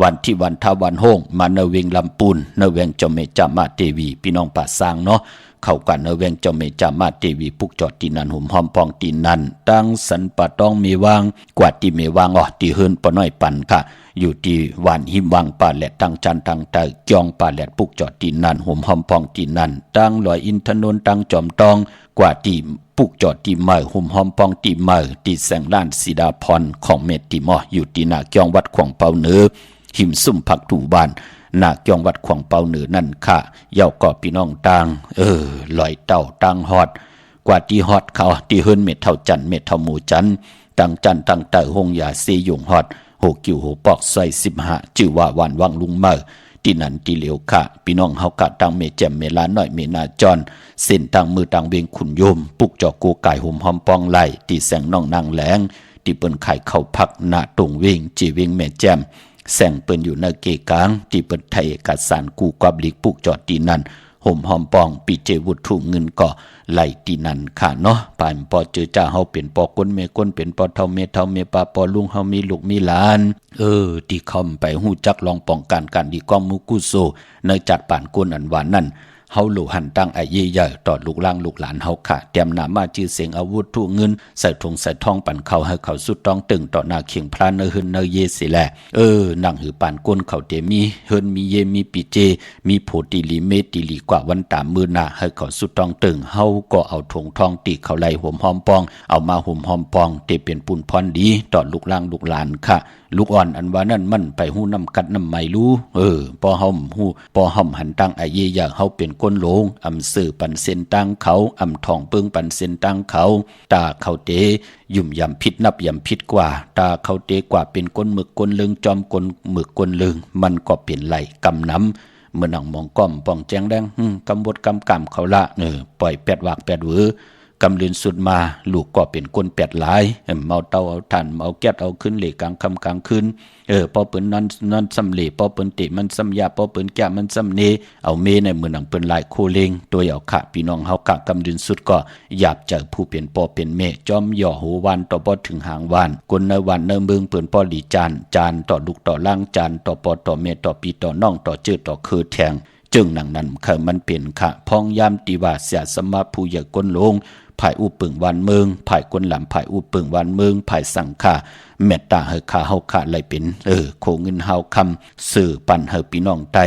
วันที่วันทาวันโฮงมาเนเวงลำปูนเนเวงเจ้าเมจามาเทวีพี่น้องป่าสร้างเนาะเข้ากันเนเวงเจ้าเมจามาเทวีปุกจอดตีนันห่มหอมปองตีนันตั้งสันปะต้องมีวางกว่าที่เมวางที่เฮินปะน้อยปันค่ะอยู่ที่วันหิมวังป่าแหลดตั้งจันตั้งตะจองป่าแหลดปุกจอดตีนันห่มหอมปองตีนันตั้งลอยอินทนนท์ตั้งจอมตองกว่าที่ปุกจอดตีเมอห่มหอมปองตีเมอตีแสงล้านสีดาพรของเมติมออยู่ที่หน้าเกียงวัดขวงเปาเหนือหิมซุ่มผักถูบ้านหน้าเกียงวัดขวงเปาเหนือนั่นค่ะเย้าก็พี่น้องต่างลอยเต่าตั้งฮอดกว่าที่ฮอดเขาที่เฮิรนเม็ดเท่าจันเม็ดเท่าหมูจันตั้งจันตั้งเต่าหงยาเซยงฮอดโหกิ่วโหปอกซอย15ชื่อว่าวันวังลุงเมอที่นั่นที่เหลียวค่ะพี่น้องเฮากะตั้งเมแจ่มเมลาน้อยเมนาจอนเส้นทางมือทางเวียงขุนโยมปุกจอกโกไก่ห่มหอมปองไหลที่แสงน้องนางแหลงที่เปิ้นไข่เข้าพักหน้าตรงเวงจีเวงแม่แจ่มแสงเปิ้นอยู่ในเกกลางที่เปิ้นไทยเอกสารกูกอบลิกปุกจอดที่นั่นห่มหอมปองปีเจวุฒถุเงินก็ไหลที่นั่นค่ะเนาะปานปอเจอจ้าเฮาเป็นปอก้นเมก้นเป็นปอเท่าเมปาปอลุงเฮามีลูกมีหลานที่คำไปฮู้จักลองป้องกันการดีก้อมมุกุโซในจัดป่านก้นอันหวานนั่นเฮาหลูหันตั้งไอเย่ใหญ่ต่อลูกล่างลูกหลานเฮาค่ะเตรียมหน้ามาชื่อเสียงอาวุธทุเงินใส่ถุงใส่ทองปั่นเข้าให้เขาสุดต้องตึงต่อหน้าเขียงพระเนหึนเนเยสิแลนั่งหือป่านก้นเขาเตมีเฮินมีเยมีปีเจมีโพติลีเมติลีกว่าวันตามมือหน้าให้เขาสุดต้องตึงเฮาก็เอาถุงทองตีเขาไหลห่มหอมปองเอามาห่มหอมปองเตเป็นปุ่นพรดีต่อลูกล่างลูกหลานค่ะลูกอ่อนอันว่านั่นมันไปหู้นำกัดนำไม่รู้พอเฮาหู้พอเฮาหันตั้งไอเย่อย่างเฮาเป็นก้นโลงอำสื่อปันเส้นตั้งเขาอำทองเปิงปันเส้นตั้งเขาตาเขาเตยุ่มยำพิษนับยำพิษกว่าตาเขาเตกว่าเป็นก้นหมึกก้นลึงจอมก้นหมึกก้นลึงมันก็เป็นไหลกำน้ำเมื่อหนังมองก้อมป่องแจงแดงกำบดกำกำเขาละปล่อยแปดวากแปดเวอกำลืนสุดมาลูกก็เป็นก้นแปดหลายเมาเตาเอาถ่านเอาแก๊สเอาขึ้นเหล็กกลางคำกลางคืนพอเปิ้นนั่นซ้ำเหล็กพอเปิ้นติมันซ้ำยาพอเปิ้นแก้มันซ้ำเนเอาเมในมือหนังเปิ้นลายโคเลงตัวเอาขะพี่น้องเฮากะกำลืนสุดก็หยาบเจอผู้เป็นปอเป็นเมจอมย่อหูวันต่อบ่ถึงหางวันคนในวันในเมืองเปิ้นปอหลีจานต่อลูกต่อล่างจานต่อปอต่อเมต่อปีต่อน้องต่อเจือต่อคือแทงจึงหนังนั้นคือมันเป็นค่ะพองยามติว่าเสียสมาผู้ใหญ่ก้นลงภายอุปึงวันเมืองภายก้นหลำภายอุปึงวันเมืองภายสังฆาเมตตาเฮคาเฮาคาไหลเป็นโคเงินเฮาคำสื่อปันเฮพี่น้องไต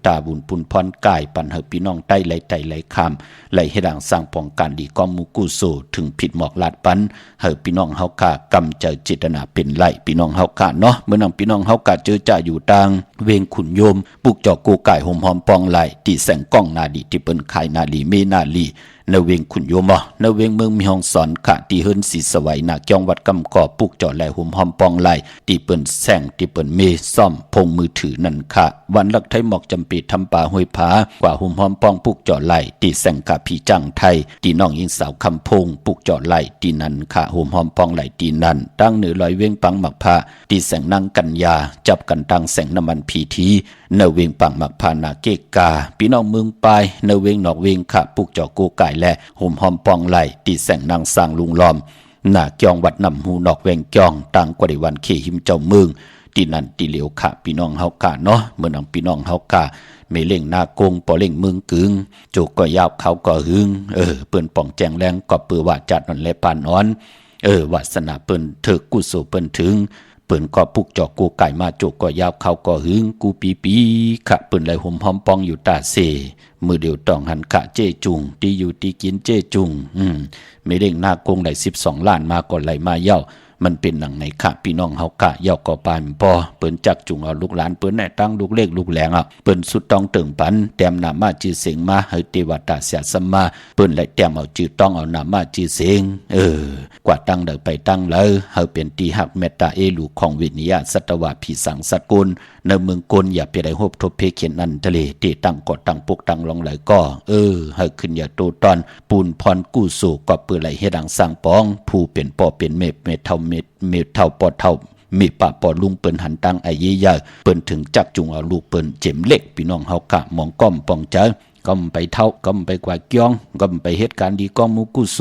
ตาบุญปุนพรกายปันเฮพี่น้องไตไหลไตไหลคำไหลให้ดังสร้างป้องกันดีก้อมมุกุโซถึงผิดหมอกลาดปันเฮพี่น้องเฮาคากำเจอจิตนาเป็นไหลพี่น้องเฮาคาเนาะเมื่อนำพี่น้องเฮาคาเจอจ่าอยู่ต่างเวงขุนโยมปุกจอกกูไก่หอมหอมปองไหลตีแสงก้องนาดีที่เปิ้นขายนาลีเมนาลี นเวงขุนโยมนเวงเมืองมีห้องสอนขะตีเฮิรนสีสวัยนาเกียงวัดกำก่อปุกเจาะไหลหุ่มหอมปองไหลตีเปิ้นแสงตีเปิ้นเมซ่อมพงมือถือนั่นค่ะวันลักไทยหมอกจำปีทำป่าห้วยผากว่าหุ่มหอมปองปุกเจาะไหลตีแสงกะผีจังไทยตีน้องยิงสาวคำพงปุกเจาะไหลตีนันค่ะหุ่มหอมปองไหลตีนันตั้งเหนือลอยเวงปังหมักผาตีแสงนางกัญญาจับกันตั้งแสงน้ำมันพีทีเนเวงปังหมักผานาเกกาพี่น้องเมืองปลายเนเวงนอกเวงค่ะปุกเจาะโกไก่และหุ่มหอมปองไหลตีแสงนางสร้างลุงล้อมหน้าเกียงวัดนำหูนอกเวงเกียงต่างกว่าในวันเขหิมเจ้าเมืองตีนันตีเหลียวค่ะพี่น้องเฮากะเนาะเมื่อนังพี่น้องเฮากะไม่เล่งนากงปอเล่งเมืองกึงโจกก็ยาวเขาก็หึงเปิ้นป่องแจงแรงก็ปือว่าจัดนนและปานอ่อนวาสนาเปิ้นเถิกกุโสเปิ้นถึงเปิ้นก็ปุกจอกกูไก่มาโจกก็ยาวเขาก็หึงกูปีขะเปิ้นไหลห่มหอมปองอยู่ตาเสมือเดียวต้องหันขะเจจุงตีอยู่ตีกินเจจุงไม่เล่งนากงได้12 ล้านมาก่อนไหลมาเย้ามันเป็นหนังในขะพี่น้องเฮากะเย้าก็ปานปอเปิ้นจักจุงเอาลูกหลานเปิ้นแน่ตั้งลูกเล็กลูกแหลงเปิ้นสุดต้องเติงปันแต้มนามาจือเสงมาให้เทวตาเสียสมมาเปิ้นและแต้มเอาจือต้องเอานามาจือเสงกว่าตั้งเดินไปตั้งเลยเฮาเป็นตีหักเมตตาเอลูของวิญญาสัตวะผีสังสัตกุลในเมืองกลอย่าไปได้ฮบทบเพเขียนอันทะเลตีตั้งกดตั้งปุกตั้งลงไหลก็เฮาขึ้นอย่าโตตอนปูนพรกู้สู่ก็เปื้อไหลเฮ็ดดังสร้างปองผู้เป็นป่อเป็นเมเท่าเมเท่าปอเท่ามีปะปอลุงเปิ้นหันตังไอเยี่ยเปิ้นถึงจักจุงเอาลูกเปิ้นเจ็มเล็กพี่น้องเฮากะมองก้อมปองเจอก้มไปเท่าก้มไปกว่าเกียงก้มไปเหตุการณ์ดีก้อมมุกุโซ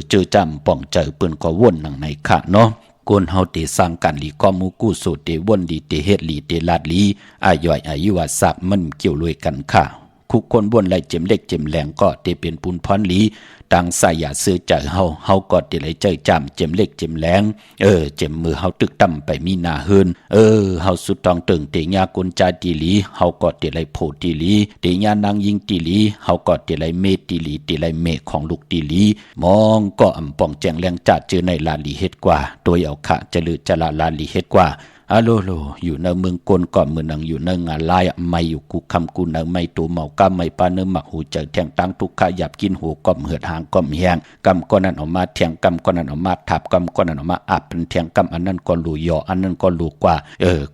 เจอจำป่องเจอเปิ้นก็วนหนังในขะเนาะกวนเฮาเตสร้างกันลีก้อมมุกุโซเตวนดีเตเฮ็ดลีเตลาดลีอาย่อยอายุวาสักมันเกี่ยวรวยกันค่ะคุกคนบนไหลเจ็มเล็กเจ็มแหลงก็เตเป็นปุนพรลีดังสายอย่าซื้อใจเฮาก็ติไหลใจจำเจ็มเล็กเจ็มแหลงเจ็มมือเฮาตึกต่ำไปมีหน้าเฮินเฮาสุดตองตึงเตญากลจาตีหลีเฮาก็ติไหลโพตีหลีเตญานางยิงตีหลีเฮาก็ติไหลเมตีหลีติไหลเมของลูกตีหลีมองก็อำปองแจงแรงจัดเจอในลาลีเฮ็ดกว่าโดยเอาขะจะลือจะลาลีเฮ็ดกว่าอะโลอยู่ในเมืองกลก่อนเมืองนังอยู่ในงานลายไม่อยู่กูคำกูในไม่ตัวเมากำไม่ปาเนื้อหมักหูเจอแทงตั้งทุกขยับกินหูก้อมเหือดหางก้อมแหงกำก้อนนั้นออกมาแทงกำก้อนนั้นออกมาทับกำก้อนนั้นออกมาอับเป็นแทงกำอันนั้นก็รูยออันนั้นก็รูกว่า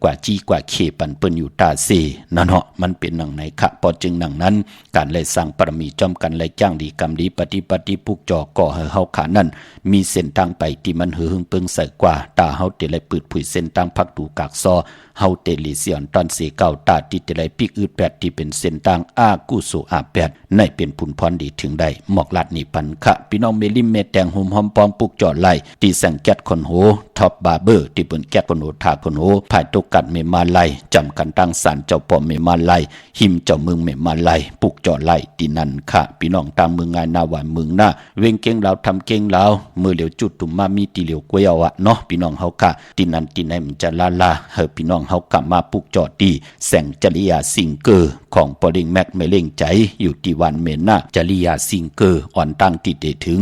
กว่าจี้กว่าเขปันเปิ้นอยู่ตาเสนั่นเหาะมันเป็นหนังไหนขะพอจึงหนังนั้นการเลยสร้างปรมีจอมกันเลยจ้างดีกรรมดีปฏิปุกจอก่อเฮาขานั่นมีเส้นทางไปที่มันหือหึงเปิงใส่กว่าตาเฮาเตเลยปืดผุยเส้นทางพักดูกากซอเฮาเตลิเซียนตอนสีเก่าตาติดไหลปิกอืดแปดที่เป็นเส้นทางอากุโสอาแปดในเป็นผุนพรดีถึงได้หมอกลัดนี่ปันขะพี่น้องเมลิมเมแตงหุมหอมปอมปุกจอดไหลตีแสงแก๊ดคนโหท็อปบาร์เบอร์ที่เปิ้นแก๊ดคนโหทาคนโหภายตกกัดเมมาไลจำกันตั้งสารเจ้าปอมเมมาไลหิมเจ้าเมืองเมมาไลปุกจอดไหลตีนันขะพี่น้องตามเมืองงานนาหวานเมืองหน้าเวงเก่งลาวทำเก่งลาวมือเหลียวจุดตุ่มมามีตีเหลียวกวยเอาอะเนาะพี่น้องเฮาค่ะตีนันตีไหนมันจะลาเฮาพี่น้องเฮากะมาปุกจอดดีแสงจริยาสิงเกอร์ของปอดิงแม็กไม่เล่งใจอยู่ที่วันเมน่าจริยาสิงเกอร์อ่อนตั้งติดเดถึง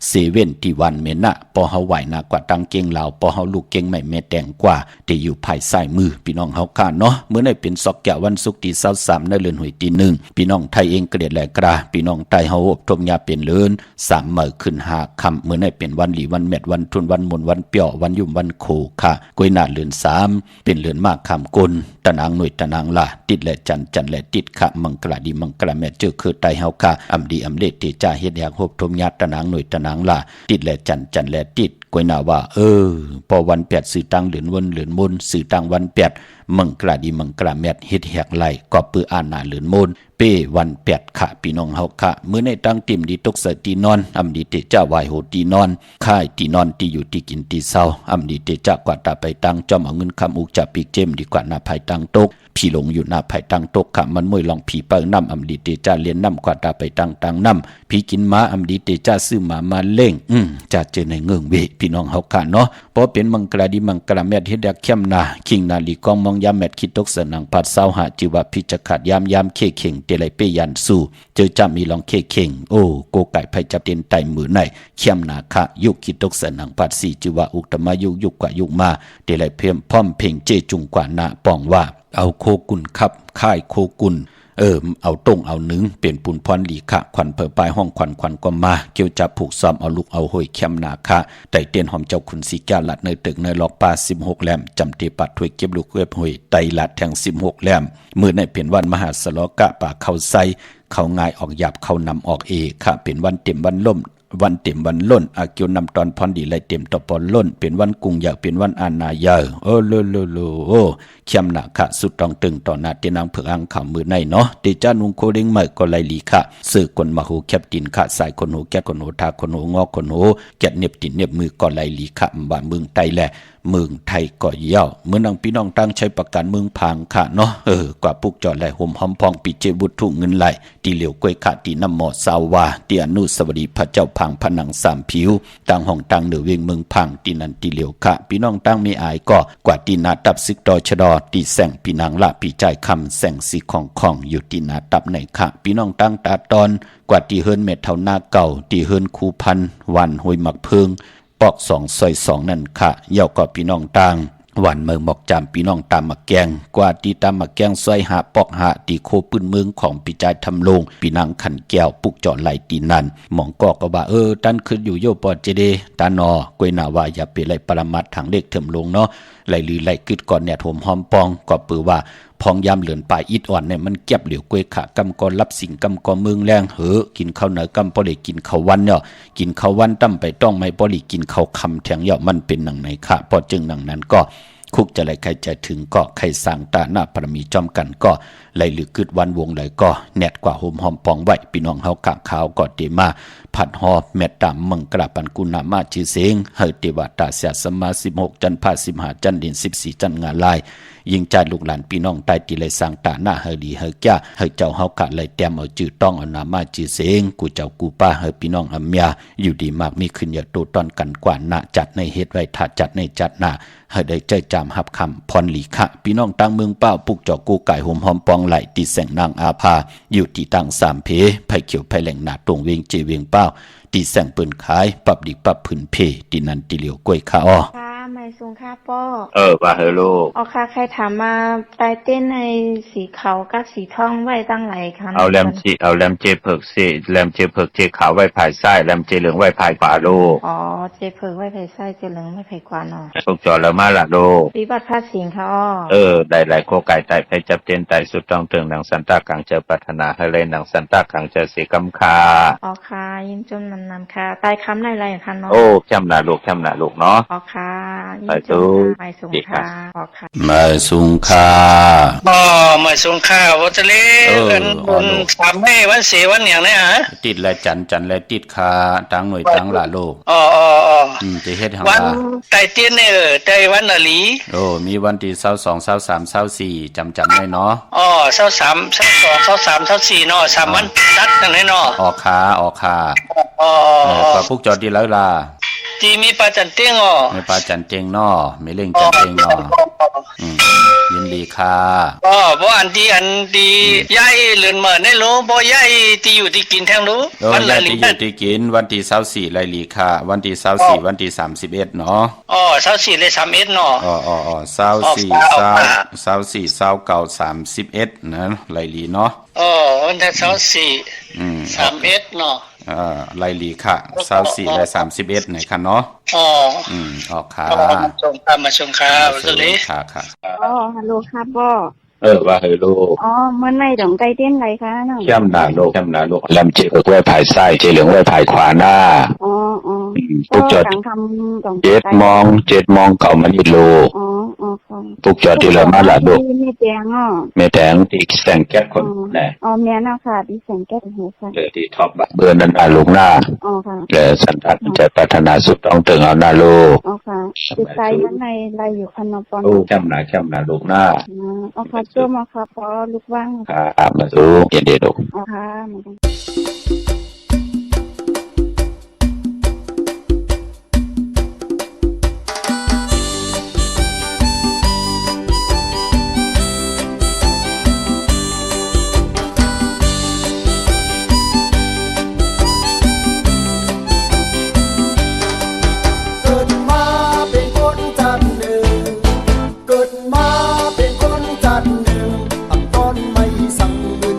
เซเว่นที่วันเมน่าปอเฮาไหวหน้ากว่าตั้งเก่งลาวปอเฮาลูกเก่งไม่แม่แตงกว่าแต่อยู่ภายซ้ายมือพี่น้องเฮาค่ะเนาะเมื่อได้เป็นซอกแก้ววันศุกร์ที่23ในเดือนหวยที่1พี่น้องไทยเองเกลียดแหลกราพี่น้องไทยเฮาอบทมยาเป็นเลิน3มื้อขึ้น5ค่ำเมื่อได้เป็นวันหลีวันแมดวันทุนวันมนวันเปียววันยุ่มวันโคค่ะกวยหน้าเดือน3เป็นเดือนมากค่ำกลตะนางหน่วยตะนางละติดและจันและติดขะมังกลาดีมังกลาแม่เจอคือไตเฮาค่ะอำดีอำเลเตจ่าเฮ็ดอยากฮบทมยาตะนางหน่วยตะนางละติดและจันและติดกวยหน้าว่าพอวัน8สื่อตังเหลือนวนเหลือนมนสื่อตังวัน8มังกลาดีมังกลาแม่เฮ็ดแหกไหลก็ปื้ออ่านหน้าเหลือนมนเป้วัน8ค่ะพี่น้องเฮาค่ะมื้อในตั้งติ่มดีตกเสตีนอนอำดีเตจ่าวายโหตีนอนค่ายตีนอนที่อยู่ที่กินที่เศร้าอำดีเตจ่ากว่าตาไปตั้งจอมเอาเงินคำอุกจับปีกเจมดีกว่าหน้าภายตั้งตกพี่หลงอยู่หน้าภายตั้งตกค่ะมันมวยลองผีเปิงน้ำอำดีเตจ่าเลียนน้ำกว่าตาไปตั้งน้ำพี่กินม้าอำดีเตจ่าซื้อมาเล่งจะเจอในเงื่องเวพี่น้องเฮาค่ะเนาะเพราะเป็นมังกลาดีมังกลาแม่เฮ็ดดักเข้มนาคิงนาลีกองมองยามแม่คิดตกเสนังพัดเศร้าหาจิว่าพิจขาดยามเคเข่งเตไลเปยันสู่เจอจามีลองเคเข่งโกไก่ไผจับเต็นไตมือในเข้มนาคะยุคิดตกเสนังพัดสีจิว่าอุตมายุกกว่ายุกมาเตไลเพิ่มพร้อมเพ่งเจจุงกว่านาปองว่าเอาโคกุนครับค่ายโคกุน เอาตรงเอาหนึ่งเป็นปุนพรหลีค่ะขวัญเผอปลายห้องขวัญก็มาเกี่ยวจับผูกซ้อมเอาลูกเอาห้อยเข้มหนาค่ะไต่เตียนหอมเจ้าขุนสีแก้วหลัดในตึกในล็อกปลา16แหลมจำเตปัดถ้วยเก็บลูกเว็บห้อยไตหลัดแทง16แหลมมือในเป็นวันมหาสลกะป่าเข้าใส่เข้าง่ายออกหยาบเข้านำออกเอค่ะเป็นวันเต็มวันล่มวันเต็มวันล้นอาเกียวนำตอนพรดีไลเต็มต่อปอนล้นเป็นวันกุงอยากเป็นวันอาณาเยอโอ้โลโลโลโอ้เข้มหนักค่ะสุดต้องตึงต่อหน้าเตียนางเผือกอังข่าวมือในเนาะเดจ้านุงโคเด้งใหม่ก็ไลลีค่ะสื่อคนมาหูแคบตินค่ะสายคนหูแก้คนหูทาคนหูงอคนหูแกะเน็บตินเน็บมือก็ไลลีค่ะบ้านเมืองไทยแหละเมืองไทยก็เย่าเมื่อนางพี่น้องตั้งใช้ประกันเมืองพังค่ะเนาะกว่าปุกจอดไหลห่มหอมพองปีเจบุตรถุงเงินไหลตีเหลียวกล้วยขาตีน้ำหมอสาวาตีอนุสวดีพระเจ้าพังผนังสามผิวตั้งห้องตั้งเหนือเวียงเมืองพังตีนันตีเหลียวค่ะพี่น้องตั้งไม่อายก็กว่าตีนาตับซึกดอชดอตีแสงปีนางละปีใจคำแสงสีของอยู่ตีนาตับในค่ะพี่น้องตั้งตาตอนกว่าตีเฮิรนเม็ดเท่าหน้าเก่าตีเฮิรนคูพันวันหวยหมักเพิงปอก2 ซอย 2นั่นค่ะเย่าก็พี่น้องต่างวันเมืองหมอกจำพี่น้องตามมาแกงกว่าตีตามมาแกงซอยหาปอกหาตีโคปืนเมืองของปีใจทำลงปีนางขันแก้วปุกเจาะไหลตีนันหมองก็ว่าตันขึ้นอยู่โยปอเจเดตานอกวยนาวาอย่าไปไหลปรมัดทางเล็กเถิมลงเนาะไหลลือไหลกึดก่อนเนี่ยโถมหอมปองก็ปือว่าพองยามเหลือนป่าอิดอ่อนเนี่ยมันเก็บเหลียวกวยขากำกรรับสิ่งกำกรเมืองแรงกินข้าวเหนือกำปอได้กินข้าววันเนาะกินข้าววันตั้มไปต้องไม่ปอได้กินข้าวคำแทงเยาะมันเป็นหนังไหนค่ะพอจึงหนังนั้นก็คุกจะไหลใครจะถึงก็ใครสร้างตาหน้าปรมีจอมกันก็ไหลหรือกึดวันวงไหลก็แนดกว่าโฮมหอมปองไว้พี่น้องเฮากะขาวก็เตมาผัดหอแม่ตามมังกราปันกุณามาชื่อเสียงเฮเตวตาเสียสมา16จันทร์พา15จันทร์เดือน14จันทร์งานลายยิงใจลูกหลานพี่น้องใต้ตีเลยสร้างตาหน้าเฮดีเฮจ้าเฮเจ้าเฮากะเลยเตรียมเอาจื้อต้องเอานามาชื่อเสียงกูเจ้ากูป้าเฮพี่น้องอำเมียอยู่ดีมากมีขึ้นอย่าโตต้อนกันกว่านะจัดในเฮ็ดไว้ถ้าจัดในจัดหน้าเฮได้ใจจามหับคำพรหลีคะพี่น้องตั้งเมืองเป้าปุกจอกูไก่ห่มหอมปองไหลตีแสงนางอาภาอยู่ที่ตั้ง3เพไผเขียวไผแหล่งหน้าตรงเวียงเจเวียงเป้าตีแสงปืนขายปรับดิปรับพื้นเพตีนันตีเหลียวกล้วยข้าอ้อไม่สูงค่ะป้อว่าเฮโลอ๋อค่ะใครถามมาไตเต้นในสีขาวกับสีทองไว้ตั้งไหลค่ะเอาแรมเจเพิกสิแรมเจเพิกเจขาวไว้ภายซ้ายแรมเจเหลืองไว้ภายขวาโลอ๋อเจเพิกไว้ภายซ้ายเจเหลืองไว้ภายขวาเนาะพวกจอแล้วมาละโลปีบัตรภาษีค่ะได้หลายโคไก่ไต่ไปจับเจนไต่สุดต้องเตืองหนังสันตากังเจอปัฒนาให้เลยหนังสันตากังเจอสีกำคาอ๋อค่ะยิ้มจมนำค่ะตายคำในไรค่ะเนาะแช่มหนาลูกเนาะอ๋อค่ะไปดูไม่สูงค่ะไม่สูงค่ะไม่สูงค่ะวัตเลกันบนสามให้วันเสวันอย่างนี้ฮะติดและจันและติดค่ะตั้งหน่วยตั้งหลาโลกจะเฮ็ดทางวันไต่เตี้ยนเนี่ยไต่วันอลีมีวันที่22 23 24จำได้เนาะ23 22 23 24เนาะ3วันตัดจังได๋เนาะออกค่ะก็พวกจอดดีแล้วล่ะที่มีปลาจันเตียงมีปลาจันเตียงเนาะมีเล่งจันเตียงเนาะยินดีค่ะบ่อันดีใหญ่เลื่อนมาในโลบ่ใหญ่ที่อยู่ที่กินแทงรู้วันละที่อยู่ที่กินวันที่24ไลลีค่ะวันที่24วันที่31เนาะ24เลย31เนาะ24 29 31นะไลลีเนาะวันที่2431เนาะไลลีค่ะ24และ31ในค่ะเนาะออกค่ะมาส่งค่ะสวัสดีค่ะฮัลโหลครับพ่อว่าเฮโลเมื่อไหร่ดองไตเต้นไรคะเนาะเข้มหนาโลกแลมเจเพิกไว้ภายซ้ายเจเหลืองไว้ภายขวาหน้าปุกจอด7 โมงเก่ามันอีโลปุกจอดที่ละมาละโลกแม่แตงที่แสงแก๊สคนแหละแม่น่ะค่ะที่แสงแก๊สหูค่ะที่ท็อปเบอร์นั้นลงหน้าสันทัดจะพัฒนาสุดต้องเติงเอาหน้าโลค่ะจิตใจข้างในไรอยู่คันนปอนเข้มหนาลูกหน้าค่ะช่วยมาค่ะพอลูกว่างครับมาดูเย็นดีลูกค่ะเป็นคนจัดหนึ่งทำต้นไม่สั่งเงิน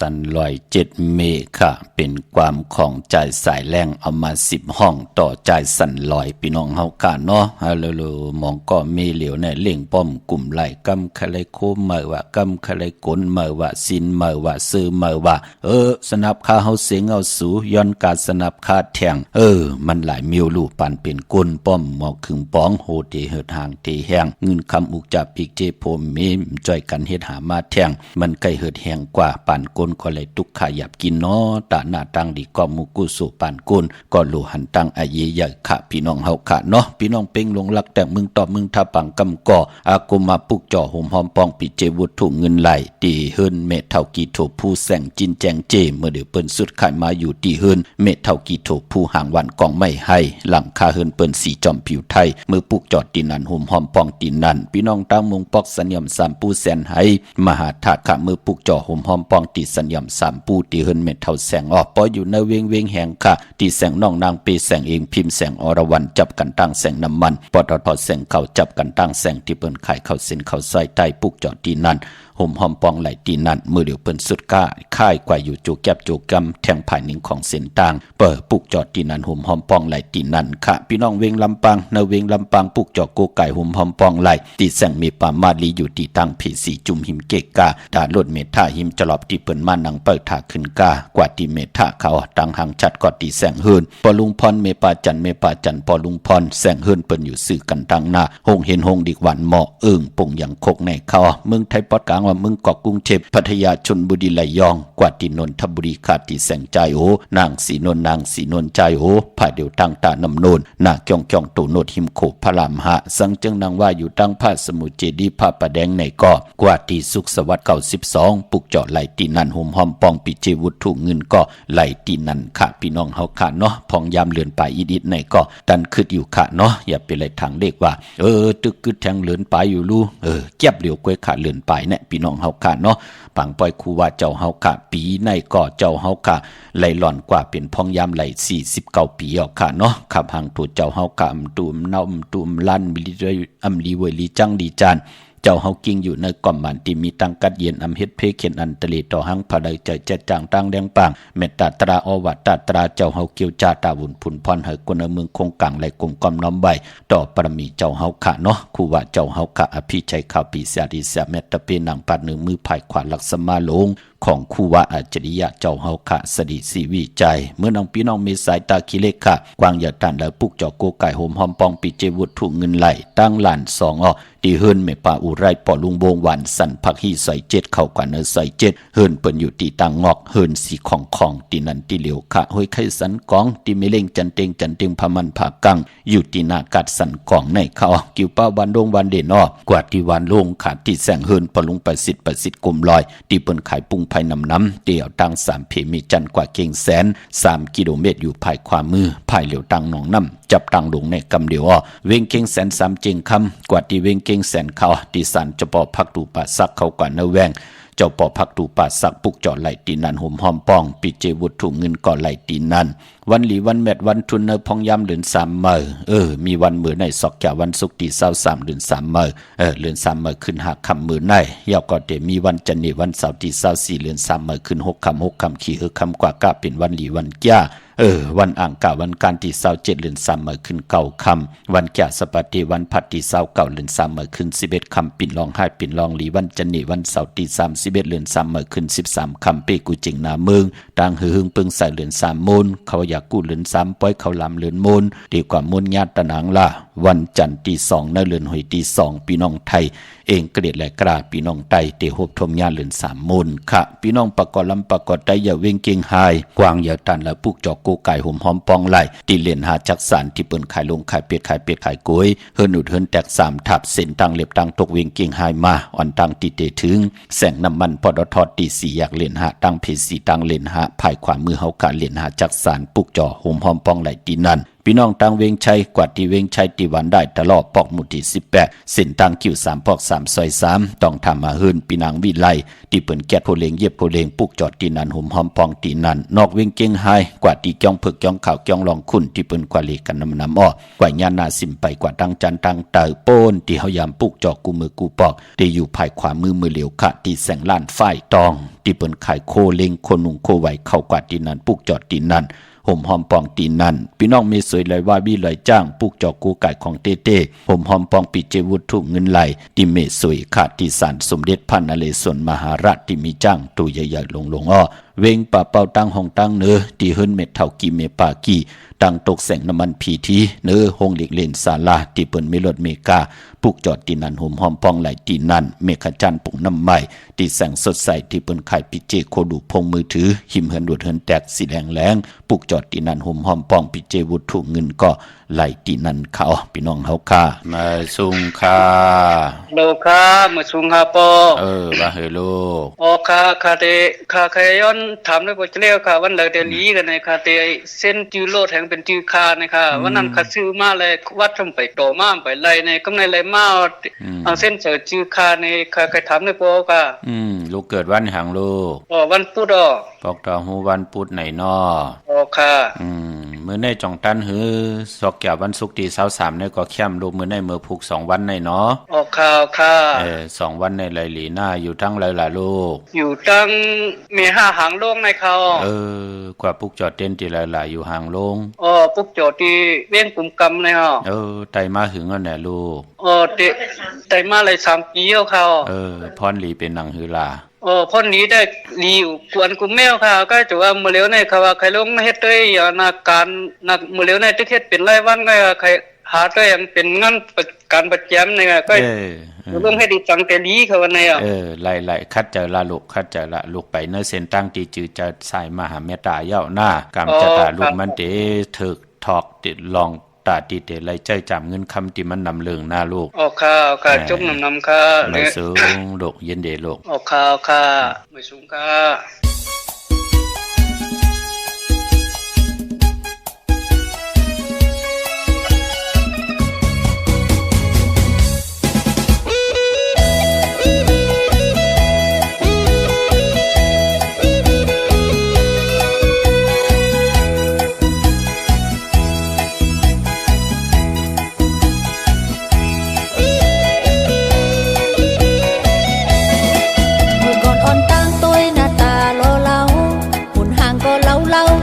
สัน107เมค่ะเป็นความของใจสายแรงเอามา10ห้องต่อใจสันลอยพี่น้องเฮากะเนาะฮัลโหลมองก็มีเหลียวเนี่ยเล่งป้อมกลุ่มไหลกำคะไลโคเมื่อว่ากำคะไลกลเมื่อว่าสินเมื่อว่าซื้อเมื่อว่าสนับค่าเฮาเสียงเอาสูย้อนการสนับค่าแทงมันหลายมิวลูปันเป็นก้นป้อมหมอกขึงป้องโหเตเหิดห่างเตแห้งเงินคำอุกจับปีกเจโพมมีจ่อยกันเฮ็ดหามาแทงมันไกลเหิดแห้งกว่าปานก้นก็เลยตุกขยับกินเนาะตาหน้าตังดีก็มุกุสุปานก้นก็ลูหันตังอาเยใหญ่ค่ะพี่น้องเฮาค่ะเนาะพี่น้องเป่งลงลักแต่มึงตอบมึงทับปังกำก่ออากุมาปุกจ่อห่มหอมปองปิเจวุฒถุเงินไหลตีเฮิรนเมเท่ากีโถผู้แสงจินแจงเจเมื่อเดือเปิ้นสุดขายมาอยู่ตีเฮิรนเมเท่ากีโถผู้ห่างวันกองไม่ให้หลังคาเฮิรนเปิ้นสีจอมผิวไทยเมื่อปุกจอดตีนันห่มหอมปองตีนันพี่น้องตั้งมุงปอกสัญญำสามปูแสนให้มหาธาตุขะเมื่อปุกจ่อห่มหอมปองตีสัญญำสามปูตีเฮิรนเมเท่าแสงออกปออยู่ในเวงแห่งค่ะตีแสงน้องนางเปแสงเองพิมพ์แสงอรวรรณจับกันตั้งแสงน้ำมันปตทแสงเขาจับกันตั้งแสงที่เปิ้นขายเข้าเส้นเข้าซอยใต้ปุกจอดตีนันห่มหอมปองไหลตีนันมือเดียวเปิ้นสุดก้าค่ายกว่าอยู่จูแก็บจูกำแทงภายหนึ่งของเส้นต่างเปิดปุกจอดตีนันห่มหอมปองไหลตีนันค่ะพี่น้องเวงลำปางในเวงลำปางปุกจอดโกไก่ห่มหอมปองไหลตีแสงมีป่ามาลีอยู่ตีตั้งผีสีจุ่มหิมเกกาด่ารถเมท่าหิมจลอบตีเปิ้นมานังเปิดถาขึ้นกากว่าตีเมท่าเขาตั้งหางชัดกอดตีแสงเฮิรนปอลุงพรเมปาจันปอลุงพรแสงเฮิรนเปิ้นอยู่สื่อกันตั้งหน้าหงเห็นหงดิกหวันเหมาะปงอย่างคกในเขาเมืองไทยปอดกลางว่าเมืองเกาะกรุงเทพพัทยาชลบุรีระยองกว่าที่นนทบุรีขาดที่แสงใจโอนางสีนนใจโอผ่าเดียวตั้งตานำโนนนาจ้องตูโนดหิมโขพระรามหะสังจึงนางว่าอยู่ตั้งพระสมุทรเจดีย์พระประแดงในก่อกว่าที่สุขสวัสดิ์92ปุกเจาะไหลตีนันห่มหอมปองปิเจวุฒถุเงินก็ไหลตีนันค่ะพี่น้องเฮาค่ะเนาะพองยามเลือนไปอีดิดในก็ดันขึ้นอยู่ค่ะเนาะอย่าไปเลยทางเด็กว่าตึกกึดแทงเลือนไปอยู่ลู่เก็บเหลียวกล้วยขาเลือนไปเนี่ยพี่น้องเฮาค่ะเนาะปังปอยครูว่าเจ้าเฮากะปีในก่อเจ้าเฮากะไหลหล่อนกว่าเป็นพองยามไหล49ปีออกค่ะเนาะขับหางถูเจ้าเฮากะตูมเนาตูมลั่นบิลิลีเวลีจังดีจานเจ้าเฮากิ้งอยู่ในก่อมมันที่มีตังกัดเย็นเฮ็ดเพเขียนอันตลีต่อหังผาได้ใจแจจางตั้งแดงปางเมตตาตราอวัตตาตราเจ้าเฮาเกี่ยวจาตาบุญผุนพรให้คนเมืองคงกังไหลกงกอมน้อมใบต่อปรมีเจ้าเฮาค่ะเนาะครูว่าเจ้าเฮาค่ะอภิชัยข่าวปีเสียดีเสียเมตตาเป็นนางปัดหนึ่งมือภายขวาลักษมาลงของครูว่าอัจฉริยะเจ้าเฮาค่ะสดิสีวิจัยเมื่อน้องพี่น้องมีสายตาคิเล็กค่ะกวางอย่าตันแล้วปุกจอโกไก่โหมหอมปองปิเจวุฒถุเงินไหลตั้งหลาน2ตีเฮิรนเมป่าอุไรปอลุงโบงหวานสันพักฮีใส่7เข้ากว่าเนอใส่7เฮิรนเปิ้นอยู่ตีตังงอกเฮิรนสีของตีนันตีเหลียวค่ะห้อยไข่สันกองตีเมเล่งจันเต็งพมันผากังอยู่ตีนากัดสันกองในเขากิวป้าวันดงวันเด่นกว่าที่วันลงขาดที่แสงเฮิรนปอลุงประสิทธิ์กลมลอยตีเปิ้นขายปุ้งภายน้ำเตี่ยวตั้ง3เพมีจันกว่าเก่งแสน3กิโลเมตรอยู่ภายขวามือภายเหลียวตังหนองน้ำจับตังลงในกำเดียวเวงเก่งแสน3เจงคำกว่าที่เวงเก่งแสนเขาที่สันจะปอพักตูป่าซักเขากว่าเนแวงเจ้าปอพักตูป่าซักปุกเจาะไหลตีนันห่มหอมปองปิเจวุฒถุเงินก่อไหลตีนันวันหลีวันแมดวันทุนเนพองยามเดือน3มื้อมีวันมื้อในสอกแก่วันศุกร์ที่23เดือน3มื้อเดือน3มื้อขึ้น5ค่ำมื้อในยาวก็เตมีวันจันทร์วันเสาร์ที่24เดือน3มื้อขึ้น6ค่ำขี่ค่ำกว่ากะเป็นวันหลีวันแก่วันอ่างกะวันการที่27เดือน3มื้อขึ้น9ค่ำวันแก่สปัติวันพัดที่29เดือน3มื้อขึ้น11ค่ำปิ่นรอง5ปิ่นรองหลีวันจันทร์วันเสาร์ที่31เดือน3มื้อขึ้น13ค่ำเปกูจิงนาเมืองต่างหึงปึงใส่เดือน3มูลเขาอยากกู้เดือน3ปล่อยเขาลำเดือนมูลดีกว่ามูลญาติตะนางล่ะวันจันทร์ที่2ในเดือนหอยที่2พี่น้องไทยเองเกลียดและกล้าพี่น้องไตเตหบทมญาเดือน3มูลค่ะพี่น้องประกอบลำประกอบไตอย่าเว้งเก่งหายกวางอย่าตันและปุกจอกโกไก่ห่มหอมปองไหลตีเล่นหาจักสารที่เปิ้นขายลงขายเป็ดขายกล้วยเฮิรนอุดเฮิรนแตก3ทับเส้นตั้งเล็บตั้งตกเว้งเก่งหายมาอ่อนตั้งติเตถึงแสงน้ำมันปตทตี4อยากเล่นหาตั้งเพสีตั้งเล่นหาภายขวามือเฮากะเล่นหาจักสารปุกจอห่มหอมปองไหลตีนัน พี่น้องตังเวียงชัยกว่าที่เวียงชัยตีวันได้ตลอดปอกหมุที่18เส้นทางคิว3ปอก3ซอย3ต้องทำมาหืนพี่นางวิไลที่เปิ้นแก๊ดโพเลงเย็บโพเลงปุกจอดตีนันหุ่มหอมปองตีนันนอกเวียงเกียงไฮกว่าที่จ้องผึกจ้องข่าวจ้องลองคุณที่เปิ้นกว่าเลกันน้ำอ้อกว่าญาณาสิมไปกว่าตังจันตังเตอโป้นที่เฮายามปุกจอกกูมือกูปอกที่อยู่ภายขวามือเหลียวขะที่แสงล้านฝ้ายตองที่เปิ้นขายโคเลงโคนุงโคไหวเข้ากว่าตีนันปุกจอดตีนันห่มหอมปองตีนันพี่น้องมีสวยเลยว่าบี้เลยจ้างปุกจอกกูไก่ของเต้เต้ห่มหอมปองปิเจวุฒถูกเงินไหลที่เมสวยขาดที่สารสมเด็จพันนเรศวรมหาราชที่มีจ้างตัวใหญ่ๆลงอ้อเวงป่าเป่าตั้งห้องตั้งเนื้อที่เฮิรนเม็ดเท่ากีเมปากีตั้งตกแสงน้ำมันพีทีเนื้อห้องเล็กเลนศาลาที่เปิ้นมีรถเมกาปุกจอดตีนันห่มหอมปองไหลตีนันเมฆจันทร์ปุกน้ำใหม่ที่แสงสดใสที่เปิ้นขายปิเจโคดูพงมือถือหิมเฮินดวดเฮินแตกสีแดงปุกจอดตีนันห่มหอมปองปิเจวุฒถูกเงินก็ไหลตีนันเขาพี่น้องเฮาค่ามาสุงค่าโลคามาสุงฮาปอว่าเฮโลโอคาคาเตคาคายย้อนถามได้บ่เลี้ยวค่ะวันเลยเดลีกันในคาเตเส้นจือโลแทงเป็นจือคานะคะวันนั้นเขาซื้อมาเลยวัดทำไปโตมาไปไล่ในกำในไล่มาเอาเส้นเจอจือคาในคาใครถามได้บ่ค่ะลูกเกิดวันหังลูกวันพุธปอกตอฮูวันพุธไหนน้อค่ะมื้อในจ่องตันหือสอกแก้ววันศุกร์ที่23เนี่ยก็เข้มลูกมื้อในมื้อพุก2วันในเนาะค่ะ2วันในไหลหลีหน้าอยู่ทั้งหลายล่ะลูกอยู่ตั้งมี5หางโลงในเขากว่าปุกจอดเต้นที่หลายๆอยู่หางโลงปุกจอดที่เวียงกุมกำเลยฮะไตมาหึงอันแหละลูกไตมาเลย3ปีแล้วเขาพรหลีเป็นหนังหือล่ะพ่นนี้ได้รีอยู่กวนกุมแมวค่ะก็จะว่ามื้อเหลียวในเขาว่าใครลงเฮ็ดด้วยนาการนักมื้อเหลียวในตึกเฮ็ดเป็นรายวันก็ใครหาตัวอย่างเป็นงานการประจำนี่ก็ลงให้ดีจังแต่ลีเขาว่าในไล่ๆคัดเจอละลูกคัดเจอละลูกไปเนื้อเส้นตั้งที่จือจะใส่มหาเมตตาเย้าหน้ากำจะตาลูกมันเตถึกถอกติดลองตาตีเตไล่ใจจำเงินคำที่มันนำเลืองหน้าลูกค่ะจุ่มนำค่ะไม่สูงลูกเย็นเดลูกค่ะไม่สูงค่ะ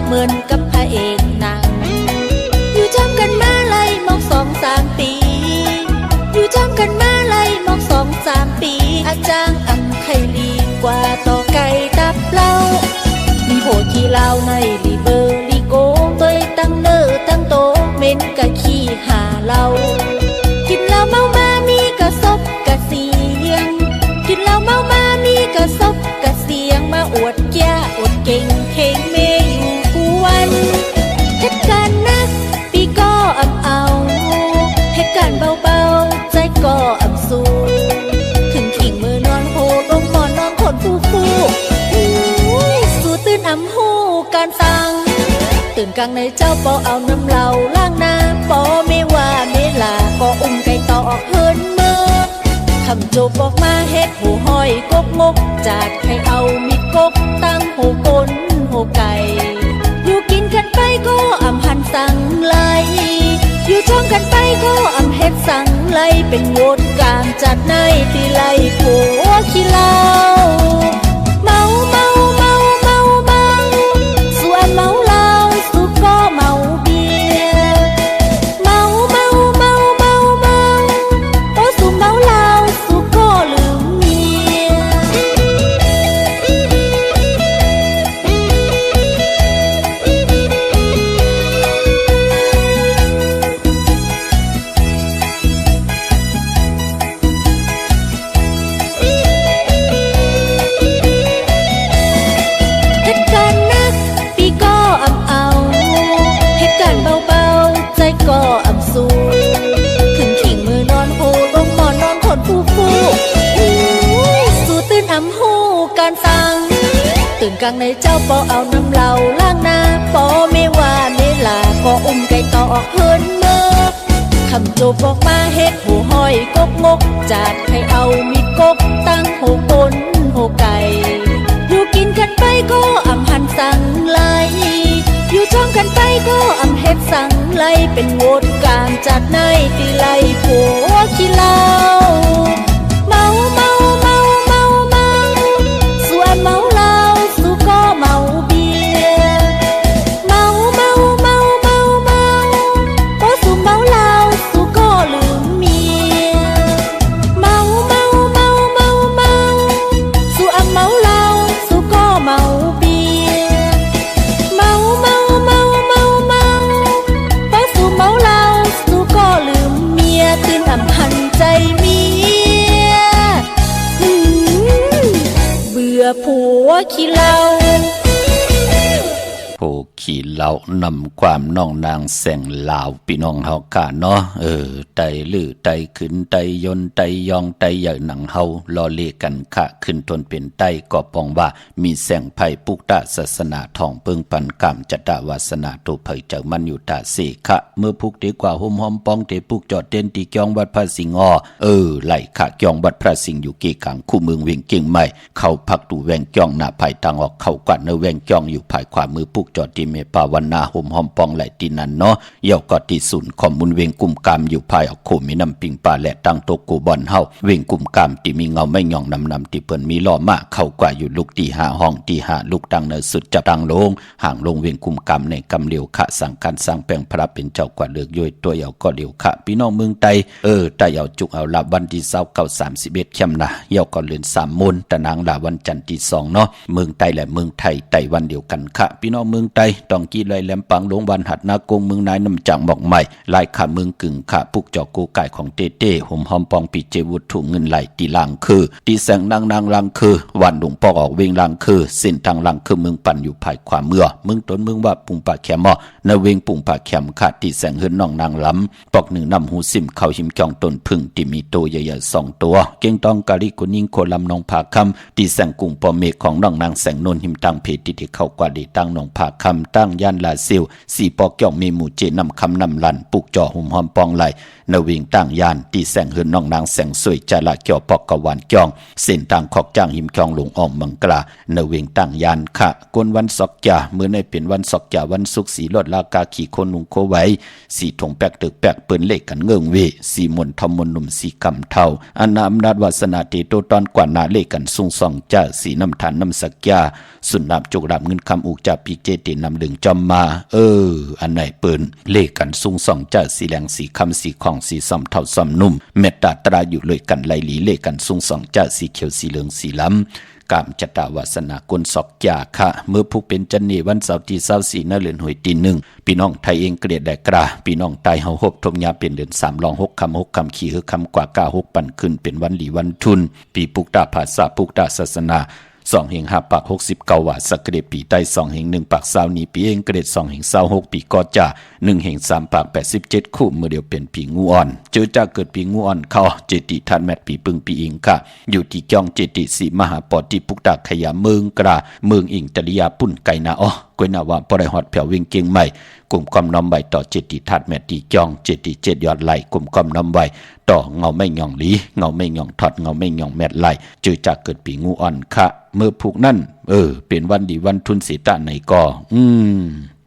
เหมือนกับพระเอกหนังอยู่จำกันมาเลยมอง2-3 ปีอยู่จำกันมาเลยมอง2-3 ปีอาจารย์อังไคลีกว่าต่อไก่ตับเล่ามีโหที่เล่าในลีเบอร์ลีโกตัวตั้งเนื้อตั้งโตเม้นกะขี้หาเล่ากินเหล้าเมามามีกระซบกระเสียงกินเหล้าเมามามีกระซบกระเสียงมาอวดแก่อวดเก่งเพลงเมเหตุการณ์นะปีก็เอาเหตุการณ์เบาๆใจก็สูถึงขิงมือนอนโหลงมอนนอนคนฟูสู่ตื่นหูการสั่งตื่นกลางในเจ้าปอเอาน้ำเหล่าล้างน้ำปอไม่ว่าไม่ลาก็อุ้มไก่ต่อออกเฮินเมื่อทำโจบอกมาเฮ็ดหูห้อยกกงกจากให้เอามีดกกตั้งหูกลหูไก่อยู่กินกันไปก็อำหันสั่งไลอยู่จ้องกันไปก็อำเฮ็ดสั่งไลเป็นโหวตการจัดในตีไลผัวขี้เหล้าเมาส่วนเมาเหล้าสุกก็เมาเบียร์เมาโอ้สุเมาเหล้าสุก็ลืมเมียก็อำสูถึงขิงมือนอนโหลงมอนนอนคนฟูสู่ตื่นหูการสั่ง ตื่นกลางในเจ้าปอเอาน้ำเหลาล้างหน้าปอไม่ว่าไม่ลาก็อุ้มไก่ต่อออกเฮินเมื่อคำโจบออกมาเฮ็ดหูห้อยกกงกจัดให้เอามีกกตั้งโหกนโหไก่อยู่กินกันไปก็อำหันสั่งไลอยู่ช่องกันไปก็อำเฮ็ดสั่งไลเป็นโหวตกลางจากในตีไลผัวขี้เหล้าเมาเมาเมาเมาเมาส่วนเมาเหล้าสู้ก็เมาเบียร์เมาเมาเมาเมาเมาพอสู้เมาเหล้าสู้ก็ลืมเมียเมาเมาเมาเมาเมาสู้อำเมาเหล้าสู้ก็เมาเบียร์เมาเมาเมาเมาเมาพอสู้เมาเหล้าสู้ก็ลืมเมียตื่นอำหันใจเมียเบื่อผัวขี้เหล้าผู้ขี่เหล่านำความน้องนางแสงลาวพี่น้องเฮากะเนาะไตลือไตขึ้นไตยนไตยองไตใหญ่หนังเฮารอเลกันขะขึ้นทนเป็นไตก็ปองว่ามีแสงไผ่ปุกตะศาสนาทองเปิงปันกามจัตตวาสนาตุเผยจากมันอยู่ตาเสขะเมื่อพุกดีกว่าห่มหอมปองเตปุกจอดเต้นตีกองวัดพระสิงห์ไหลขะกองวัดพระสิงห์อยู่เกกังคู่เมืองเวียงเก่งใหม่เข้าพักตูแวงจองหน้าไผ่ทางออกเข้ากว่าเนแวงจองอยู่ภายขวามือปุกจอดที่เมปาวันนาห่มหอมปองไหลตีนันเนาะเย่าก็ที่ศูนย์ข้อมูลเวียงกุมกามอยู่ภายออกโคมีน้ำปิงปลาและตั้งโตกูบอนเฮาเวียงกุมกามที่มีเงาไม่ย่องนำที่เปิ้นมีล้อมาเข้ากว่าอยู่ลูกที่หาห้องที่หาลูกดังเนสุดจับดังลงห่างลงเวียงกุมกามในกำเลียวขะสังการสร้างแปลงพระเป็นเจ้ากว่าเลือกย่อยตัวเย่าก็เลียวขะพี่น้องเมืองไตไตเย่าจุกเอาละวันที่29-31เข้มนะเย่าก็เลื่อน3มนตะนางละวันจันทร์ที่2เนาะเมืองไตและเมืองไทยไต้วันเดียวกันค่ะพี่น้องเมืองไตต้องกี้เลยแหลมปังหลวงวันหัดนากงเมืองนายน้ำจังหมอกใหม่ลายขาเมืองกึ่งขาปุกจอกกูไก่ของเต้เต้ห่มหอมปองปีเจวุฒถุเงินไหลตีลังคือตีแสงนางลังคือวันหลวงปอกออกเวงลังคือเส้นทางลังคือเมืองปั่นอยู่ภายขวาเมืองเมืองต้นเมืองว่าปุ่งปากแขมในเวงปุ่งปากแขมขาดตีแสงเฮือนน้องนางล้ำปอกหนึ่งนำหูซิมเข้าหิมจองต้นพึ่งที่มีโตใหญ่ๆ2ตัวเก่งตองกาลิกุนิงโคลำนองผาคำตีแสงกุ้งปอเมฆของน้องนางแสงนนหิมตังเพติที่เข้ากว่าดีตั้งนองผาคำตั้งย่านลาซิลสี่ปอกเกี่ยวมีหมู่เจนำคำนำลันปุกจ่อหุ่มหอมปองไหลนวิงตั้งยานตีแสงเฮือนน้องนางแสงสวยจาละเกี่ยวปอกกะวานจองเส้นทางขอกจ้างหิมจองหลงอ่อมมังกลานวิงตั้งยานขะกวนวันศอกจ่าเมื่อในเป็นวันศอกจ่าวันศุกร์สีลดลากาขี่คนนุงโคไว้สีถงแปกตึกแปกเปิ้นเล็กกันเงื่องเวสีมนทอมมนหนุ่มสีกำเทาอนาอำนาจวาสนาเตโตตอนกว่านาเล็กกันซุงซองจ่าสีน้ำทานน้ำสักยาสุนนับจุกดับเงินคำอุกจ่าปีเจตินำดึงจอมมาอันไหนเปิ้นเล็กกันซุงซองจ่าสีแหลงสีคำสีของสีซ้ำเท่าซ้ำนุ่มเมตตาตราอยู่เลยกันไหลหลีเล่กันซุงสองจ่าสีเขียวสีเหลืองสีล้ำกามจัตตาวาสนากลศอกจ่าค่ะเมื่อผู้เป็นจันนีวันเสาร์ที่24นั่นเดือนหวยตีหนึ่งพี่น้องไทยเองเกลียดแดกกราพี่น้องไตเฮาฮบทมยาเป็นเดือน3ลอง6คำขี่คำกว่า9 6ปันขึ้นเป็นวันหลีวันทุนปีปุกตาภาษาปุกตาศาสนา2 แห่ง5 ปาก 69 ว่าสักเกรดปีใต้2 แห่ง1 ปาก20นี้ปีเองเกรด2 แห่ง26ปีกอจ่า1 แห่ง3 ปาก 87 คู่เมื่อเดียวเป็นปีงูอ่อนเจอจากเกิดปีงูอ่อนเข้าเจติทันแมทปีปึงปีอิงค่ะอยู่ที่จ้องเจติสีมหาปอติปุกตาขยาเมืองกราเมืองอิงตริยาปุ่นไก่นากวยนาว่าปรายฮอดแผ่ววิ่งเก่งใหม่กลุ่มความน้อมใบต่อเจติทัดแมตติจ้องเจติ7ยอดไหลกลุ่มความน้อมใบต่อเงาไม่หย่องหลีเงาไม่หย่องถอดเงาไม่หย่องแมตไหลเจอจากเกิดปีงูอ่อนค่ะเมื่อผูกนั่นเป็นวันดีวันทุนสีตะในกอ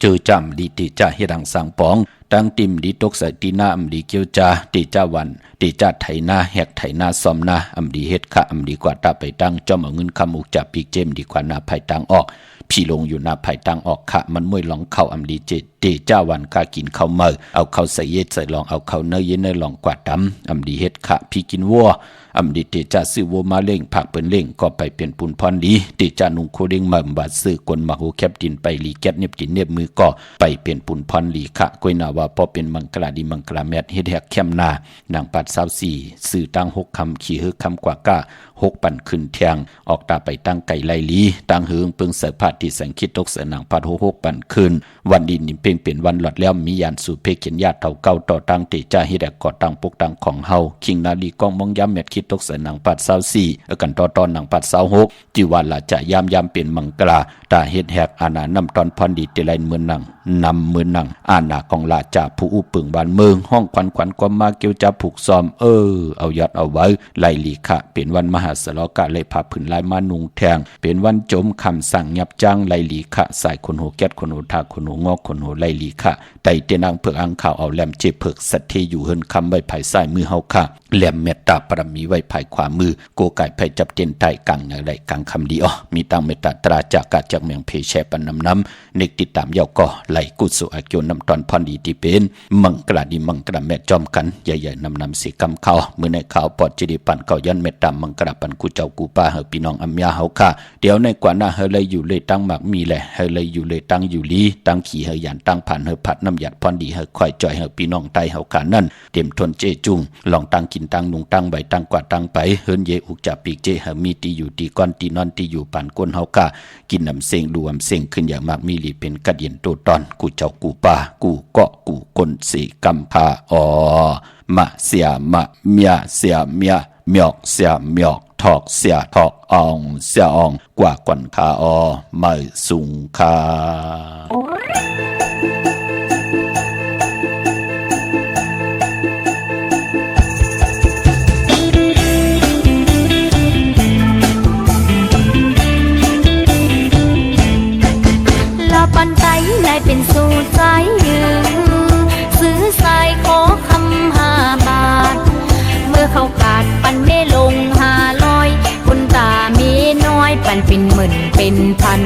เจอจำดีติจ่าเฮดังสังปองตั้งติมดีตกใส่ตีหน้าอำดีเกียวจาตีจ้าวันตีจ้าไถนาแหกไถนาซอมนาอำดีเฮ็ดค่ะอำดีกว่าตาไปตั้งจอมเอาเงินคำอุกจับปีกเจมดีกว่านาไผ่ตังออกพี่ลงอยู่นาไผ่ตังออกค่ะมันมวยหลองเข้าอำดีเจจ้าวันกากินข้าวเมื่อเอาเข้าใส่เย็ดใส่ลองเอาเข้าเนยเย็นเนยลองกว่าดำอำดีเฮ็ดค่ะพี่กินวัวอำดีเตจ่าซื้อวัวมาเล่งผักเปิ้นเล่งก็ไปเป็นปุนพรดีเตจ่านุงโคเด้งมาบาดซื้อกวนมาโหแคบดินไปลีแก๊บเน็บดินเน็บมือก็ไปเป็นปุนพรลีค่ะกวยนาว่าพอเป็นมังกลาดีมังกลาแมทเฮ็ดแฮกแคมนานางปัด24ซื้อตั้ง6 คำขี่ฮึกคำกว่าก้า 6ปั่นขึ้นเทียงออกตาไปตั้งไก่ไลลีตั้งเฮืองเปิงเสพาดที่แสงคิดตกเสนางพัด6ปั่นขึ้นวันดินนี่เพ่งเป็นวันหลอดแล้วมียานสู่เพเขียนญาติเท่าเก่าต่อตั้งเตจ่าฮิแดกก่อตั้งปกตั้งของเฮาคิงนาลีกองมองย้ำเม็ดคิดตกเสนางปัด24กันต่อตอนหนังปัด26จิวันละจะยามเป็นมังกราตาเฮ็ดแหกอาณานำตอนพรดีเตไลเมืองนังนำมือนังอาณาของลาจ่าผู้อุปึงบ้านเมืองห้องขวัญก็มาเกี่ยวจะผูกซ้อมเอายอดเอาไว้ไล่ลีขะเป็นวันมหาสลกะเลยพาผืนลายมานุงแทงเป็นวันจมคำสั่งยับจ้างไล่ลีขะใส่คนหูแก๊ดคนหูทาคนหูงอกคนหูไล่ลีขะไต่เตนางเผือกอังข่าวเอาแหลมเจ็บเผือกสัตเทอยู่เฮินคำไว้ภายซ้ายมือเฮาค่ะแหลมเมตตาปรมีไว้ภายขวามือโกไก่ไผจับเตียนไต่กังอย่างไรกังคำดีมีตังเมตตาตราจากกาจากเมืองเพแชปันน้ำเนกติดตามยาวก่อไหลกุศลอาเกียวนำตอนพรดีที่เป็นมังกราดีมังกราแม่จอมกันใหญ่ๆนำสีกำเขามือในข่าวปอดจีดีปันเก่ายันเมตตามังกราปันกูเจ้ากูป้าเฮพี่น้องอัมยาเฮาค่ะเดี๋ยวในกว่าหน้าเฮเลยอยู่เลยตั้งหมากมีแหละเฮเลยอยู่เลยตั้งอยู่ลีตั้งขี่เฮยันตั้งผ่านเฮผัดน้ำหยัดพรดีเฮควายจ่อยเฮพี่น้องไตเฮาค่ะนั่นเต็มทนเจจุงลองตั้งกินตั้งนุงตั้งใบตั้งกว่าตั้งไปเฮินเยอุกจับปีกเจเฮมีตีอยู่ตีก้อนตีนอนตีอยู่ป่านก้นเฮาค่ะกินน้ำเสียงดูน้ำเสียงขึ้นอย่างมากมีลีเป็นกระเดียนตัวตอนกูเจ้ากูป้ากูเกาะกูกลสีกำพามะเสียมะเมียเสียเมียหมอกเสียหมอกถอกเสียถอกอองเสียอองกว่ากวนคาไม่สุงคาปันใจนายเป็นสู่ใจยืมซื้อสายขอคำ5 บาทเมื่อเขาขาดปันเมลง500คนตามีน้อยปันเป็นหมื่นเป็นพัน